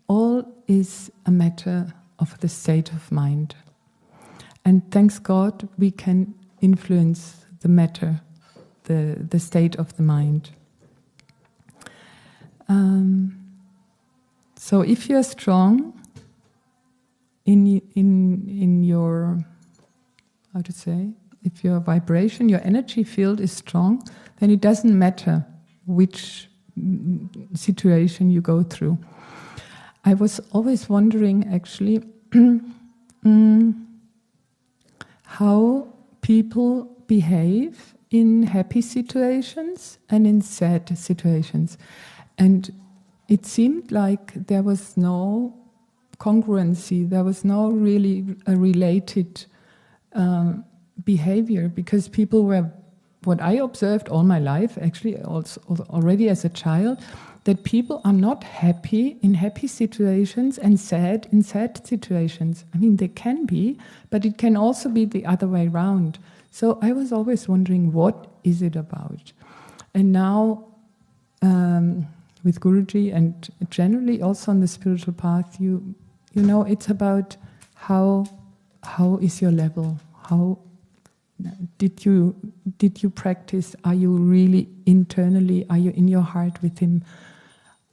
all is a matter of the state of mind. And thanks God, we can influence the matter, the state of the mind. So if you're strong in your, if your vibration, your energy field is strong, then it doesn't matter which situation you go through. I was always wondering, actually, how people behave in happy situations and in sad situations. And it seemed like there was no congruency, there was no really a related behavior, because people were, what I observed all my life, actually also already as a child, that people are not happy in happy situations and sad in sad situations. I mean, they can be, but it can also be the other way around. So I was always wondering, what is it about? And now, with Guruji and generally also on the spiritual path, you know, it's about how is your level? How did you practice? Are you really internally? Are you in your heart with Him?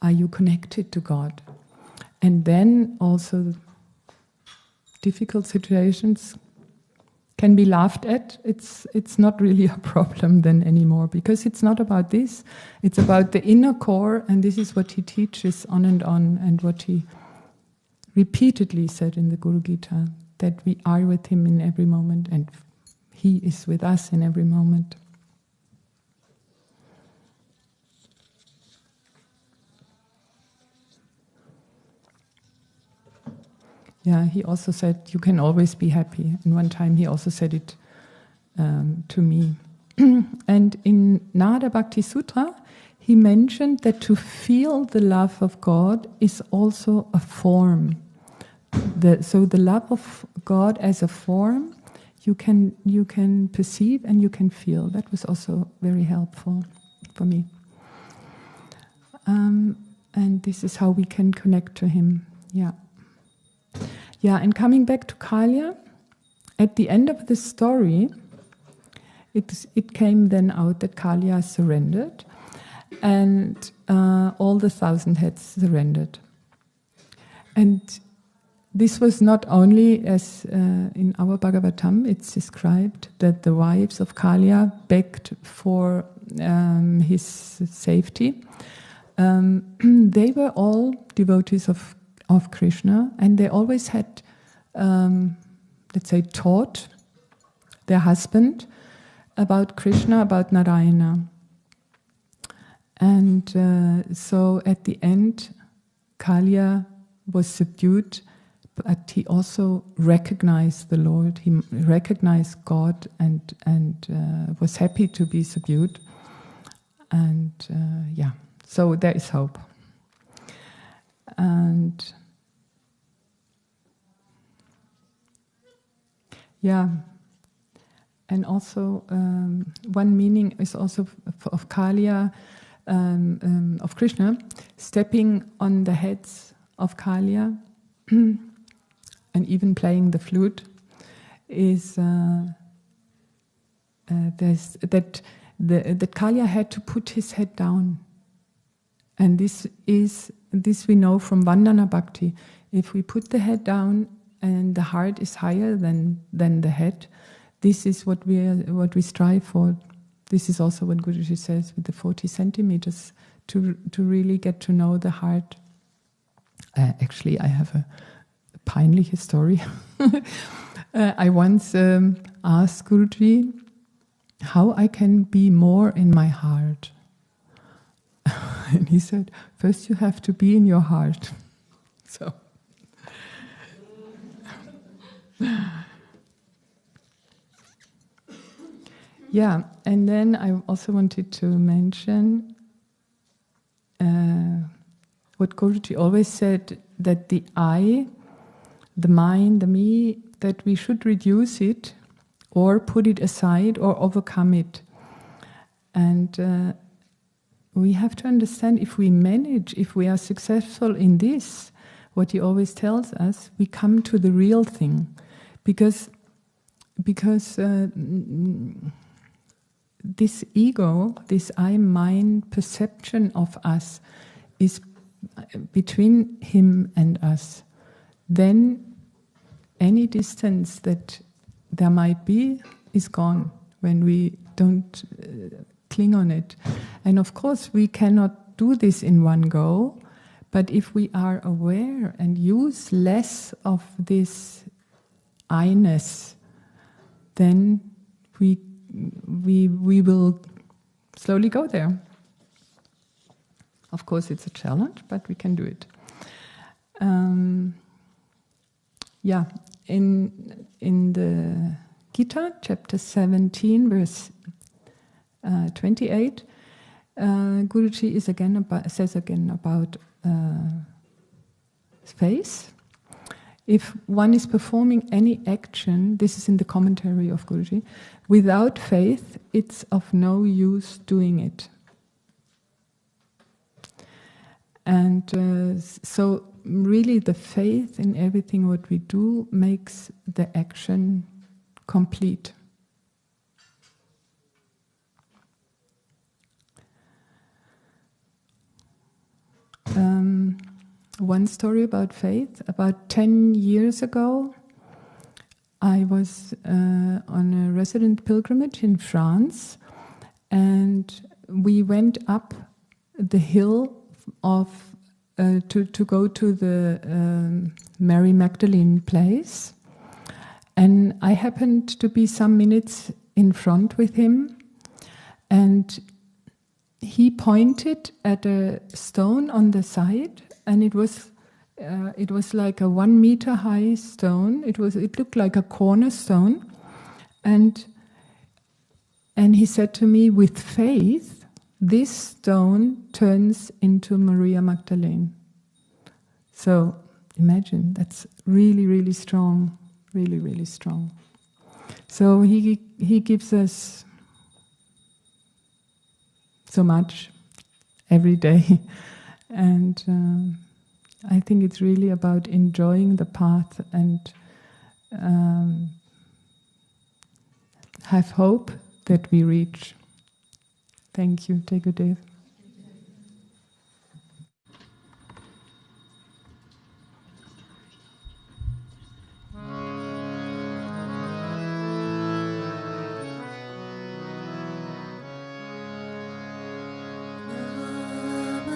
Are you connected to God? And then also difficult situations can be laughed at. It's not really a problem then anymore, because it's not about this. It's about the inner core, and this is what he teaches on, and what he repeatedly said in the Guru Gita, that we are with Him in every moment, and He is with us in every moment. Yeah, he also said, you can always be happy. And one time he also said it to me. And in Nada Bhakti Sutra, he mentioned that to feel the love of God is also a form. So the love of God as a form, you can perceive and you can feel. That was also very helpful for me. And this is how we can connect to Him. Yeah, and coming back to Kalia, at the end of the story, it came then out that Kalia surrendered, and all the 1,000 heads surrendered. And this was not only, as in our Bhagavatam, it's described that the wives of Kalia begged for his safety. They were all devotees of Krishna, and they always had, let's say, taught their husband about Krishna, about Narayana. And so at the end, Kalia was subdued, but he also recognized the Lord, he recognized God, and was happy to be subdued. And so there is hope. And and also one meaning is also of Kalia, of Krishna, stepping on the heads of Kalia and even playing the flute, is that Kalia had to put his head down. And this we know from Vandana Bhakti. If we put the head down and the heart is higher than the head, this is what we strive for. This is also what Guruji says with the 40 centimeters, to really get to know the heart. Actually, I have a peinliche story. I once asked Guruji how I can be more in my heart. And he said, first you have to be in your heart. So, yeah, and then I also wanted to mention what Guruji always said, that the I, the mind, the me, that we should reduce it or put it aside or overcome it. And we have to understand, if we manage, if we are successful in this, what he always tells us, we come to the real thing. Because this ego, this I-mind perception of us is between him and us. Then any distance that there might be is gone when we don't cling on it. And of course, we cannot do this in one go, but if we are aware and use less of this I-ness, then we will slowly go there. Of course, it's a challenge, but we can do it. In the Gita, chapter 17, verse 28, Guruji says again about faith. If one is performing any action, this is in the commentary of Guruji, without faith, it's of no use doing it. And so really the faith in everything what we do makes the action complete. One story about faith. About 10 years ago, I was on a resident pilgrimage in France, and we went up the hill to go to the Mary Magdalene place, and I happened to be some minutes in front with him, and he pointed at a stone on the side, and it was like a 1 meter high stone. It looked like a cornerstone, and he said to me, with faith, this stone turns into Maria Magdalene. So imagine, that's really, really strong, really, really strong. So he gives us so much every day, and I think it's really about enjoying the path and have hope that we reach. Thank you. Take good day.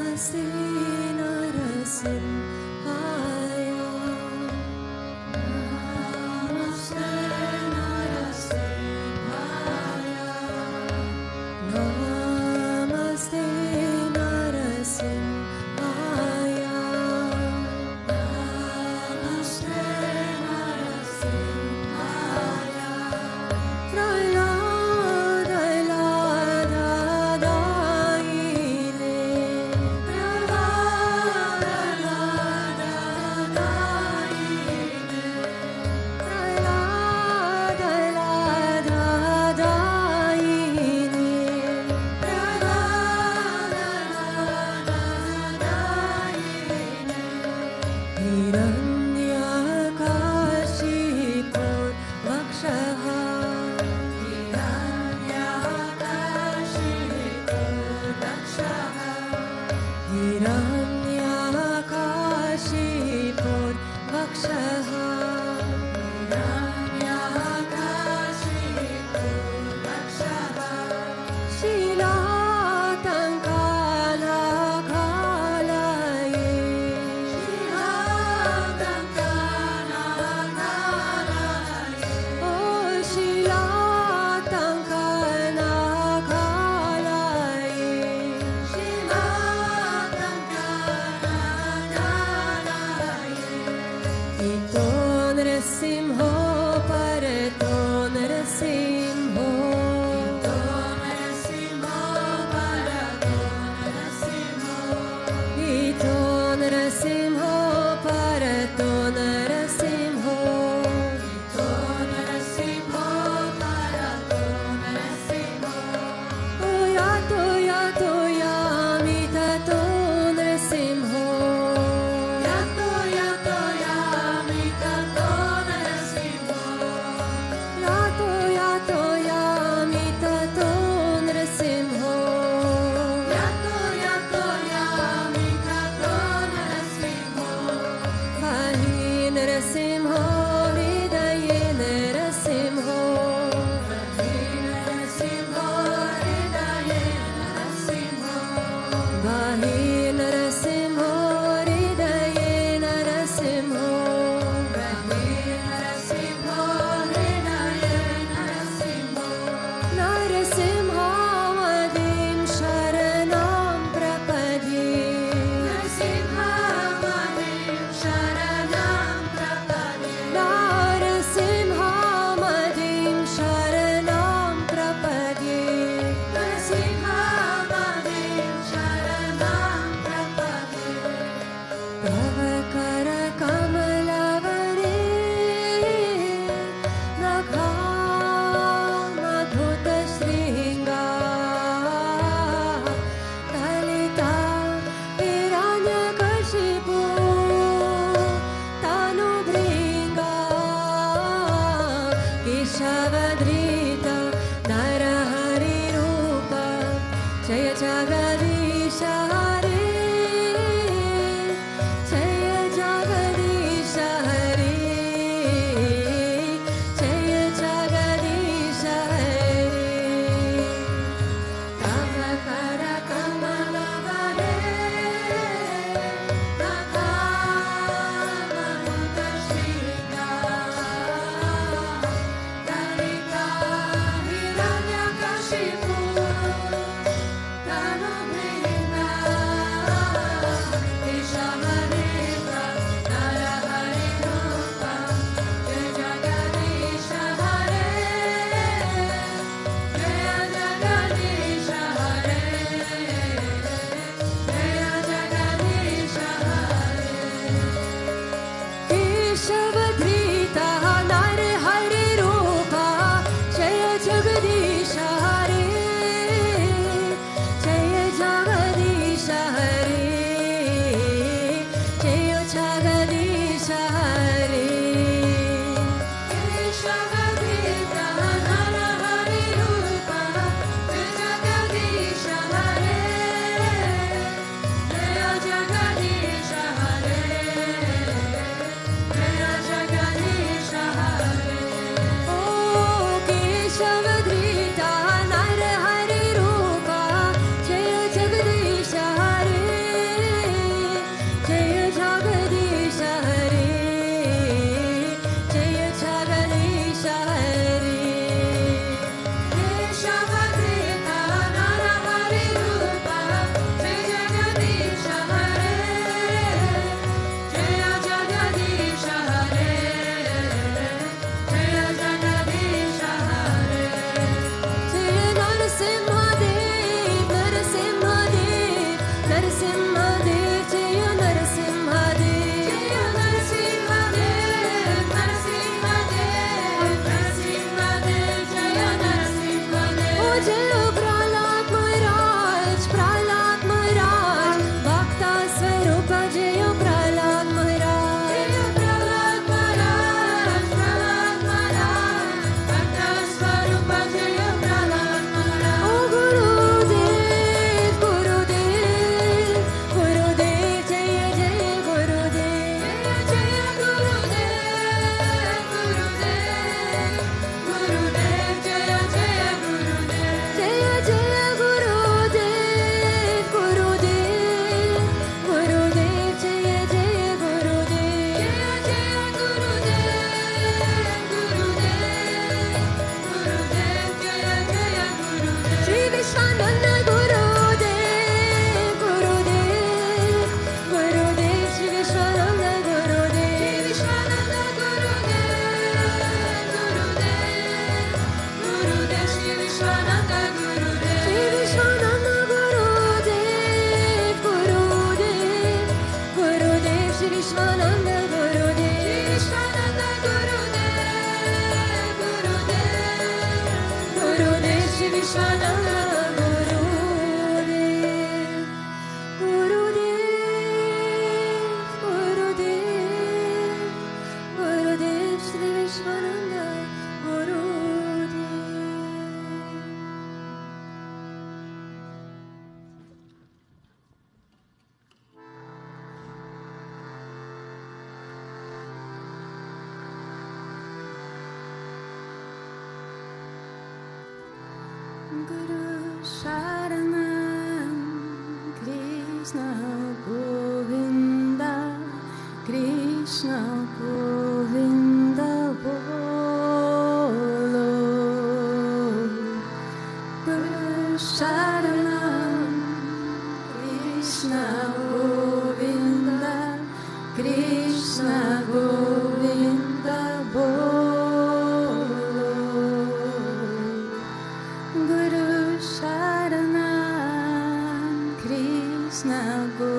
Namaste Narasimhaya. Namaste Narasimhaya. Namaste Narasimhaya. Namaste Narasimhaya.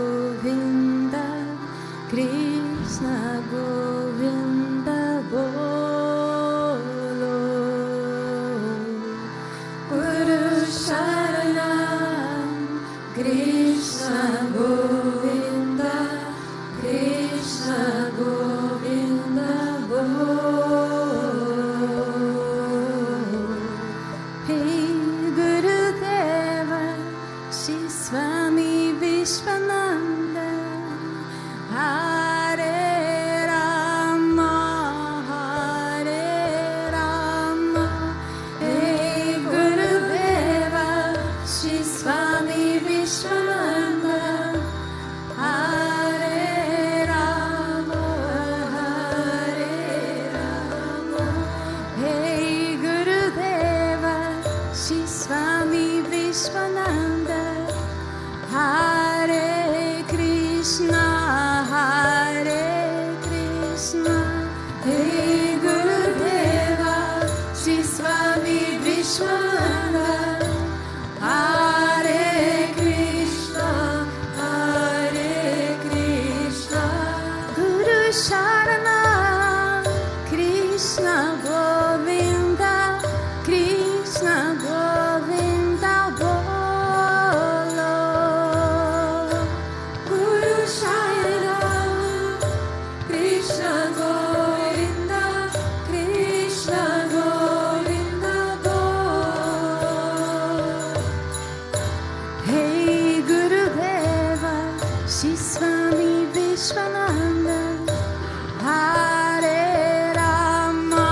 Govinda, Krishna Govinda bolo. Guru Sharanam, Krishna Govinda, Krishna Govinda bolo. Hey Gurudeva, Sri Swami Vishwananda, Hare Rama, Hare Rama. Hey Gurudeva, Sri Swami Vishwananda, Hare Rama, Hare Rama. Hey Gurudeva, Sri Swami Vishwananda, Hare Krishna, Hare Krishna. Hey Gurudeva, Sri Swami Vishwananda, Hare Krishna, Hare Krishna. Guru Sharanam, Krishna Govinda, Krishna Govinda bolo. Guru Sharanam, Krishna Govinda, Krishna Govinda bolo. Hey Gurudeva, Sri Swami Vishwananda, Hare Rama,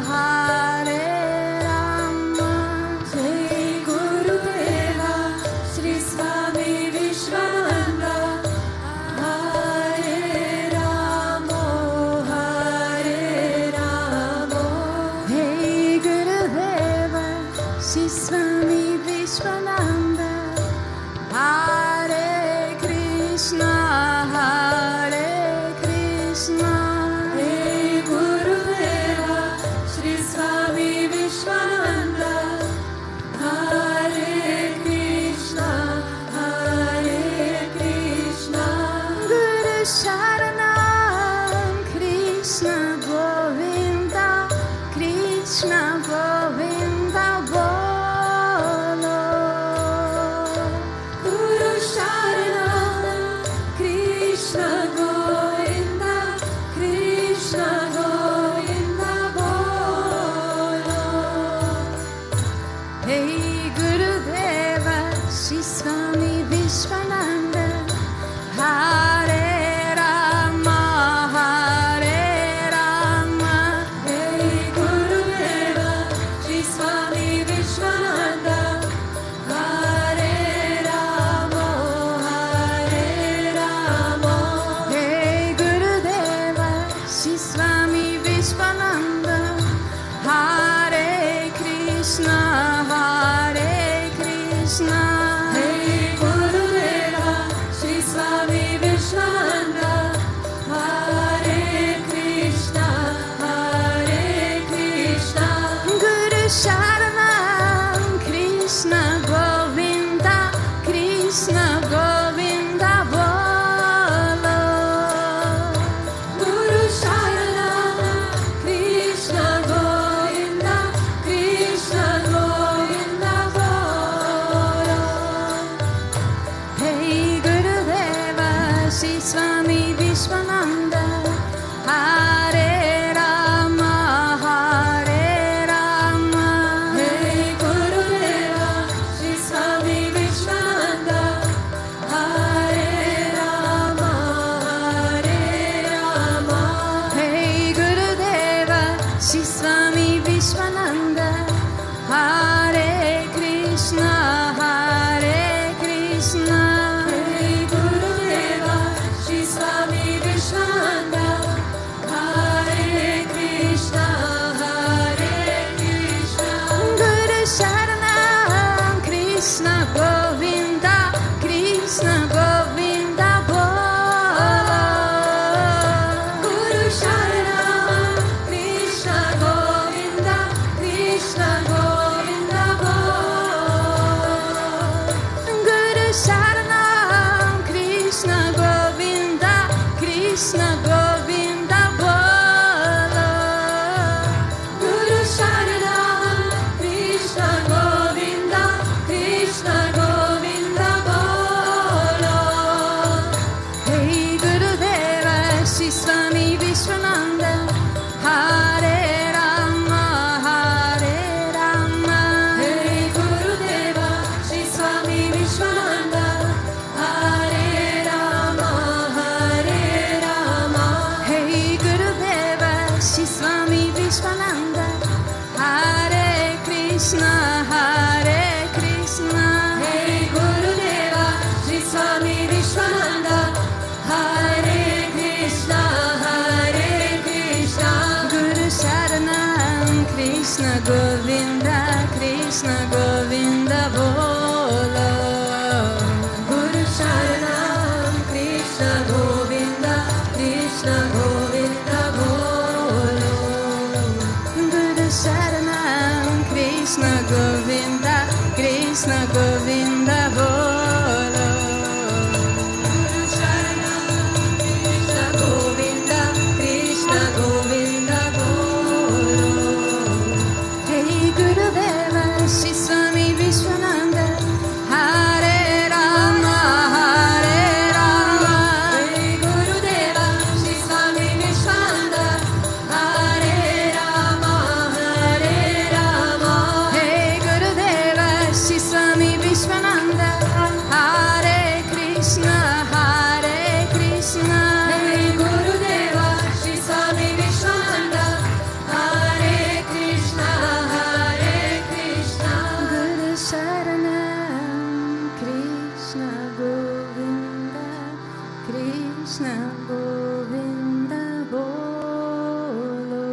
Hare Rama. Hey Gurudeva, Sri Swami Vishwananda, Hare Rama, Hare Rama. Hey Gurudeva, Sri Swami Vishwananda, Hare Krishna, Hare Krishna. Hey Gurudeva, Sri Swami Vishwananda, Hare Krishna, Hare Krishna. Guru Sharanam, Krishna Govinda, Krishna Govinda bolo. Guru Sharanam, Krishna Govinda, Krishna Govinda bolo. Hey Gurudeva, Sri Swami Vishwananda, Hare Rama, Hare Rama. Hey Gurudeva, Sri Swami Vishwananda, Hare Rama, Hare Rama. Hey Krishna Govinda bolo. Guru Sharanam Krishna Govinda, Krishna Govinda bolo. Hey Gurudeva Sri Swami Vishwananda, Hare Rama, Hare Rama. Hey Gurudeva Sri Swami Vishwananda, Hare Rama, Hare Rama. Hey Gurudeva Sri Swami Vishwananda, Hare Krishna, Hare Krishna. Hey Gurudeva Sri Swami Vishwananda, Hare Krishna, Hare Krishna. Guru Sharanam Krishna Govinda, Krishna Govinda bolo. Guru Sharanam Krishna Govinda, Krishna Govinda bolo. Guru Sharanam Krishna Govinda, Krishna Govinda bolo. Guru Sharanam Krishna Govinda, Krishna Govinda bolo. Hey Gurudeva Sri Swami Vishwananda, Hare Rama, Hare Rama. Hey Gurudeva Sri Swami Vishwananda, Hare Rama, Hare Rama. Hey Gurudeva Sri Swami Vishwananda, Hare Krishna, Hare Krishna. Hey Gurudeva Sri Swami Vishwananda, Hare Krishna, Hare Krishna. Guru Sharanam Krishna Govinda, Krishna Govinda bolo.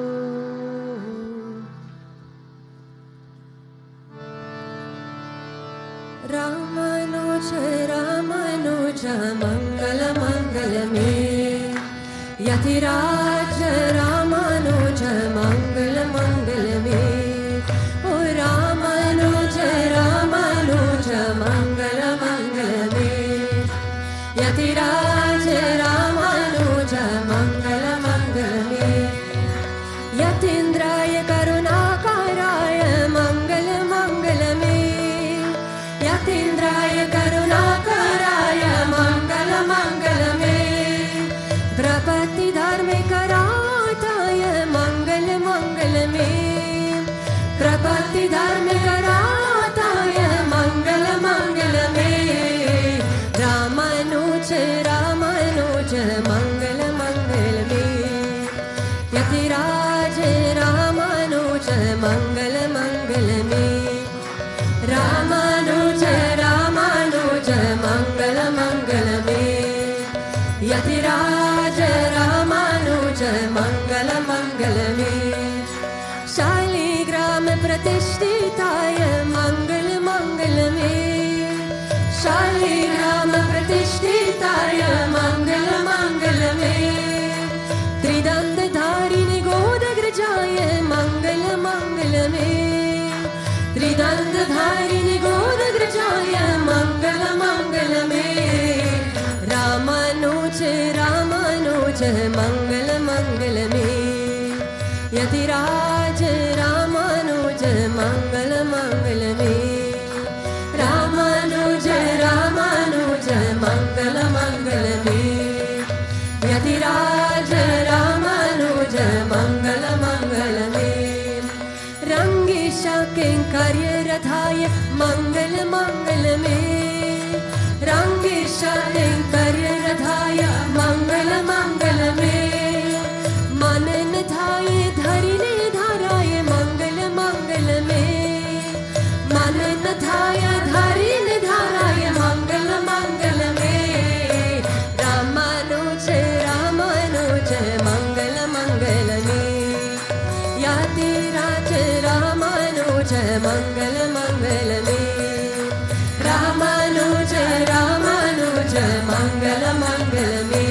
Ramanuja Ramanuja Mangala Mangala me Yatiraj Ramanuja Mangala Mangala me O Ramanuja Ramanuja Mangala Mangala me Yatiraj Ramanuja Mangala Mangala me Yatindraya Karunakaraya Mangala Mangala me Yatindraya Karunakaraya Mangala Mangala me Prapati Dharme Karataya Mangala Mangala me Prapati Dharme Karataya Mangala Mangala me Ramanuja Ramanuja Mangala Mangala me Yatiraj Ramanuja Mangala Mangala me Ramanuja Ramanuja Mangala Mangala me Yatiraj Ramanuja Mangala Mangala me Shaligram Pratishtitaya Mangala Mangala me Shaligram Pratishtitaya Mangala Mangala me Tridand Dharini Godagrajaya Mangala Mangala me Tridand Dharini Godagrajaya Mangala Mangala me Ramanuja Ramanuja Mangala Mangala me Yatiraj Ramanuja Mangala Mangala me Ramanuja Ramanuja Mangala Mangala me Yatiraj Ramanuja Mangala Mangala me Rangisha Kinkarya Rathaya Mangala Mangala me Rangisha Kinkarya Rathaya Mangala Mangala me Manan Dhaye Dharine Dharaye Mangala Mangala me Manan Dhaya Dharine Dharaye Mangala Mangala me Ramanuja Ramanuja Mangala Mangala me Yatiraj Ramanuja Mangala Mangala me Ramanuja Ramanuja Mangala Mangala me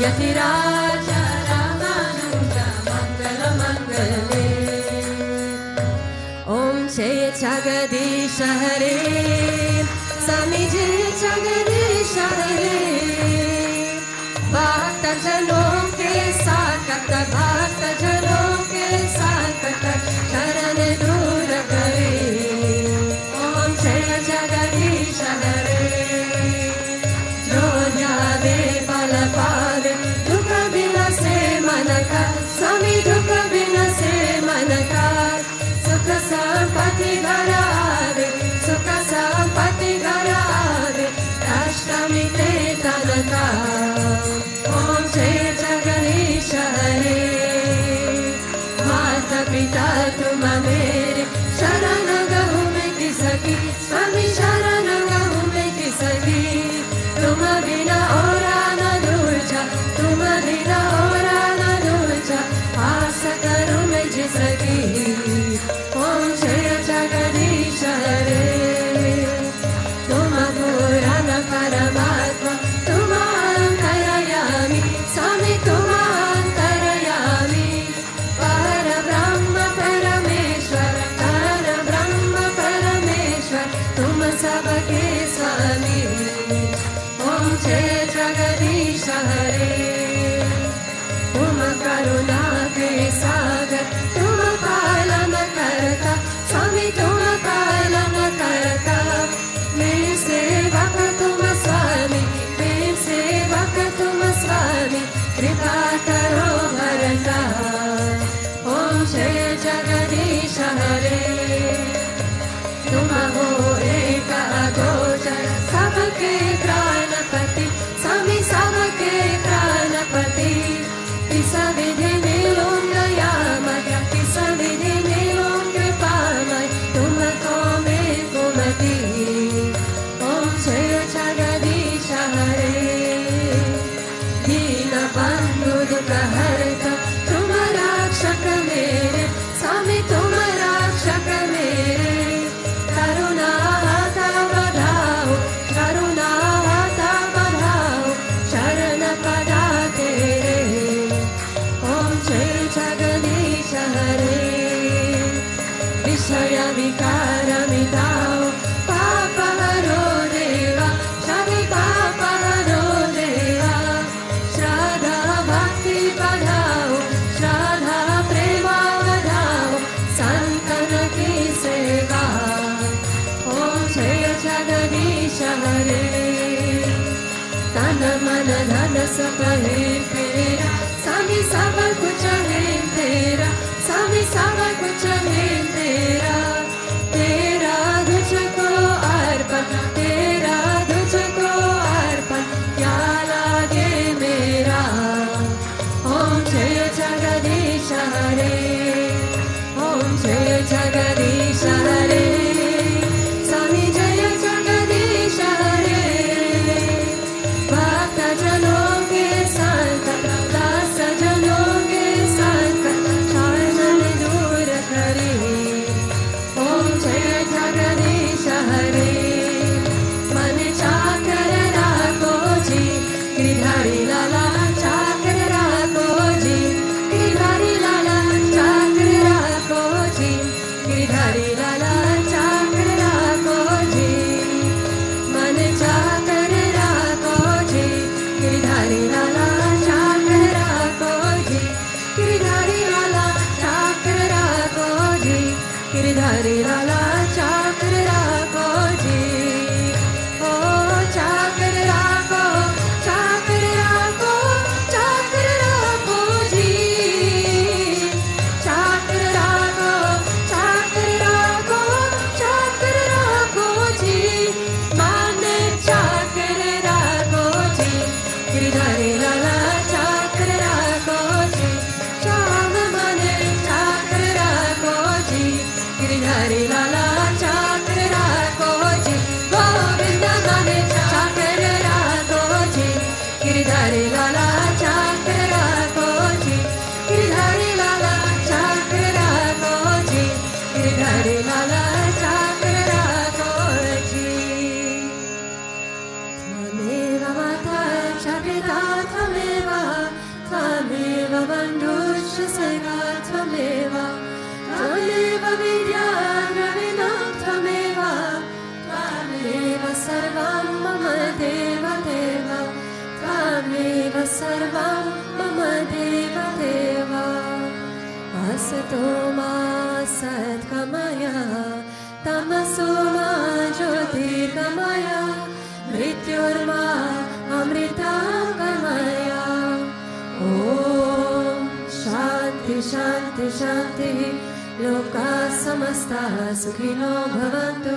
Yatiraj Ramanuja Mangala Mangala me Om Jaya Jagadish Hare Swami Jaya Jagadish Hare Bhakta जनों के साकत भक्त जनों के साकत शरण दूर करे ओम जय जगदीश हरे जो जावे बल पावे दुख बिन से मन का स्वामी दुख बिन से मन का सुख संपत्ति घर आवे सुख संपत्ति घर आवे अष्टमी ते तन का ओम जय जगदीश हरे माता पिता तुम मेरे शरण गहु में किसकी स्वामी शरण गहु में किसकी तुम बिना और न दूजा तुम बिना और न दूजा आस करूं मैं जिसकी ओम जय जगदीश हरे तुम पुराण परमात्मा तुम अंतरयामी स्वामी तुम अंतरयामी पर ब्रह्म परमेश्वर तुम सबके स्वामी ओम जय जगदीश हरे तुम करुणा के सागर तुम पालन करता स्वामी तुम पालन करता मेरे सेवक तुम स्वामी मेरे सेवक तुम स्वामी कृपा करो भरता ओम जय जगदीश हरे तुम हो एक अगोचर सबके प्राणपति स्वामी सबके प्राणपति किस विधि मिलूं दयामय किस विधि मिलूं कृपामय तुमको मैं कुमति ओम जय जगदीश हरे दीन बंधु दुख हरता तुम रक्षक मेरे स्वामी तुम रक्षक मेरे करुणा हाथा बढ़ाओ शरण पदा तेरे ओम जय जगदीश हरे विषय विकार मिटाओ पाप हरो देवा सभी पाप हरो देवा श्रद्धा भक्ति बढ़ाओ श्रद्धा प्रेम बढ़ाओ संतन की सेवा ओम जय जगदीश हरे तन मन धन सब है तेरा स्वामी सब कुछ है तेरा स्वामी सब कुछ है तेरा तेरा तुझको अर्पण तेरा तुझको अर्पण क्या लागे मेरा ओम जय जगदीश हरे ओम जय जगदीश हरे स्वामी जय जगदीश हरे भक्त जनों के संकट दास जनों के संकट शरण दूर करे ओम जय जगदीश हरे मन चाकर राखो जी गिरधारी लाला चाकर राखो जी गिरधारी लाला चाकर राखो जी गिरधारी लाला चाकर राखो जी मन चाकर राखो जी गिरधारी लाला चाकर राखो जी गिरधारी लाला चाकर राखो जी गिरधारी लाला चाकर राखो जी ओ चाकर राखो चाकर राखो चाकर राखो जी चाकर राखो चाकर राखो चाकर राखो जी माने चाकर राखो जी गिरधारी लाला चाकर राखो जी श्याम माने चाकर राखो जी गिरधारी लाला चाकर राखो जी गोविंद माने चाकर राखो जी गिरधारी लाला चाकर राखो जी गिरधारी लाला चाकर राखो जी गिरधारी लाला चाकर राखो जी त्वमेव माता च पिता त्वमेव त्वमेव बन्धुश्च सखा त्वमेव त्वमेव विद्या द्रविणं त्वमेव त्वमेव सर्वं मम देव देव त्वमेव सर्वं मम देव देव असतो मा सद्गमय तमसो मा ज्योतिर्गमय मृत्युर्मा अमृतंगमय ॐ शान्ति शान्ति शान्तिः लोकाः समस्ताः सुखिनो भवन्तु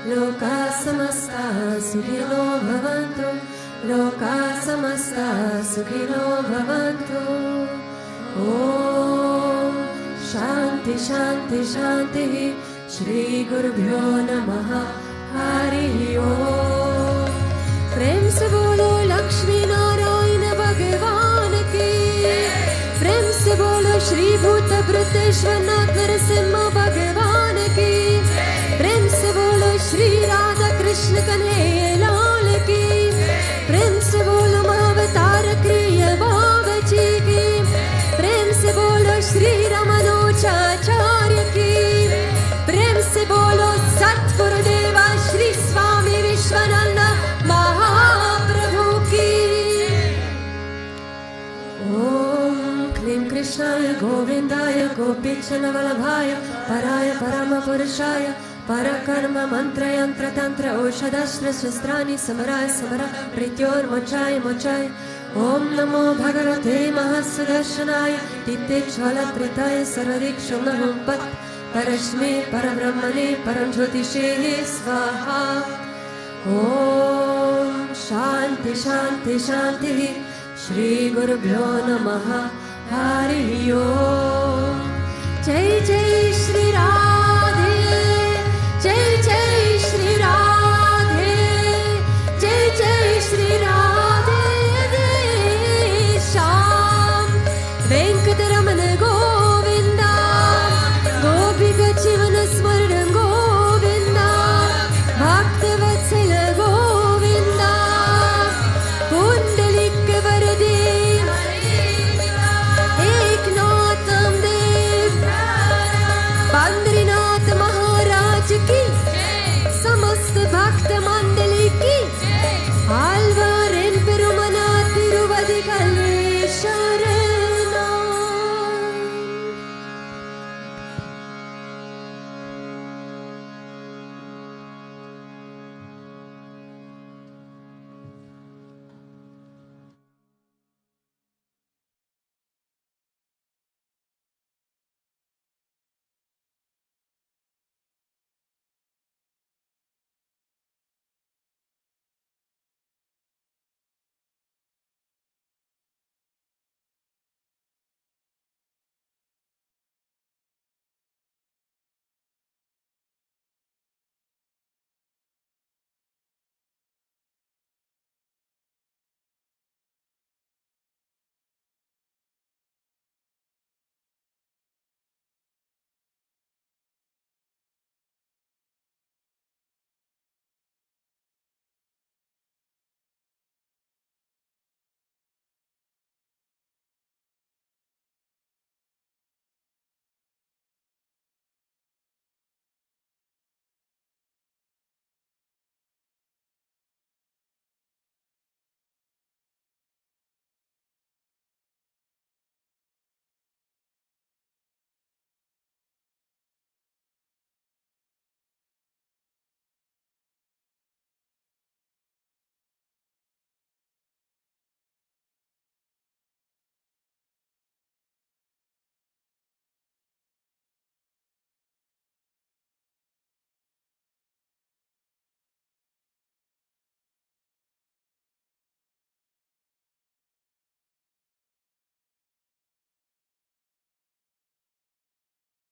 लोकाः समस्ताः सुखिनो भवन्तु लोकाः समस्ताः सुखिनो भवन्तु ॐ शान्ति शान्ति शान्तिः श्री गुरुभ्यो नमः हरि ओम प्रेम से बोलो लक्ष्मी नारायण भगवान की प्रेम से बोलो श्री भूतभृतेश्वरनाथ नरसिंह भगवान की प्रेम से बोलो श्री राधा कृष्ण कन्हैया लाल की प्रेम से बोलो महावतार क्रिय बाबजी की प्रेम से बोलो श्री रमनोचार्य की प्रेम से बोलो सतगुरुदेवा श्री स्वामी विश्वानंद महाप्रभु की ओम क्लीं कृष्णाय गोविंदाय गोपीचनवल्लभाय पराय परम पुरुषाय परकर्म मंत्र यंत्र तंत्र औषधस्त्र शस्त्राणि समराय समर प्रीत्योर्मोक्षाय मोक्षाय ओम नमो भगवते महासुदर्शनाय दिव्यज्वालत्रताय सर्वदिक्षुमहं पत् परस्मै परब्रह्मणे परम ज्योतिषे स्वाहा ओम शांति शांति शांति श्री गुरुभ्यो नमः हरि ओम जय जय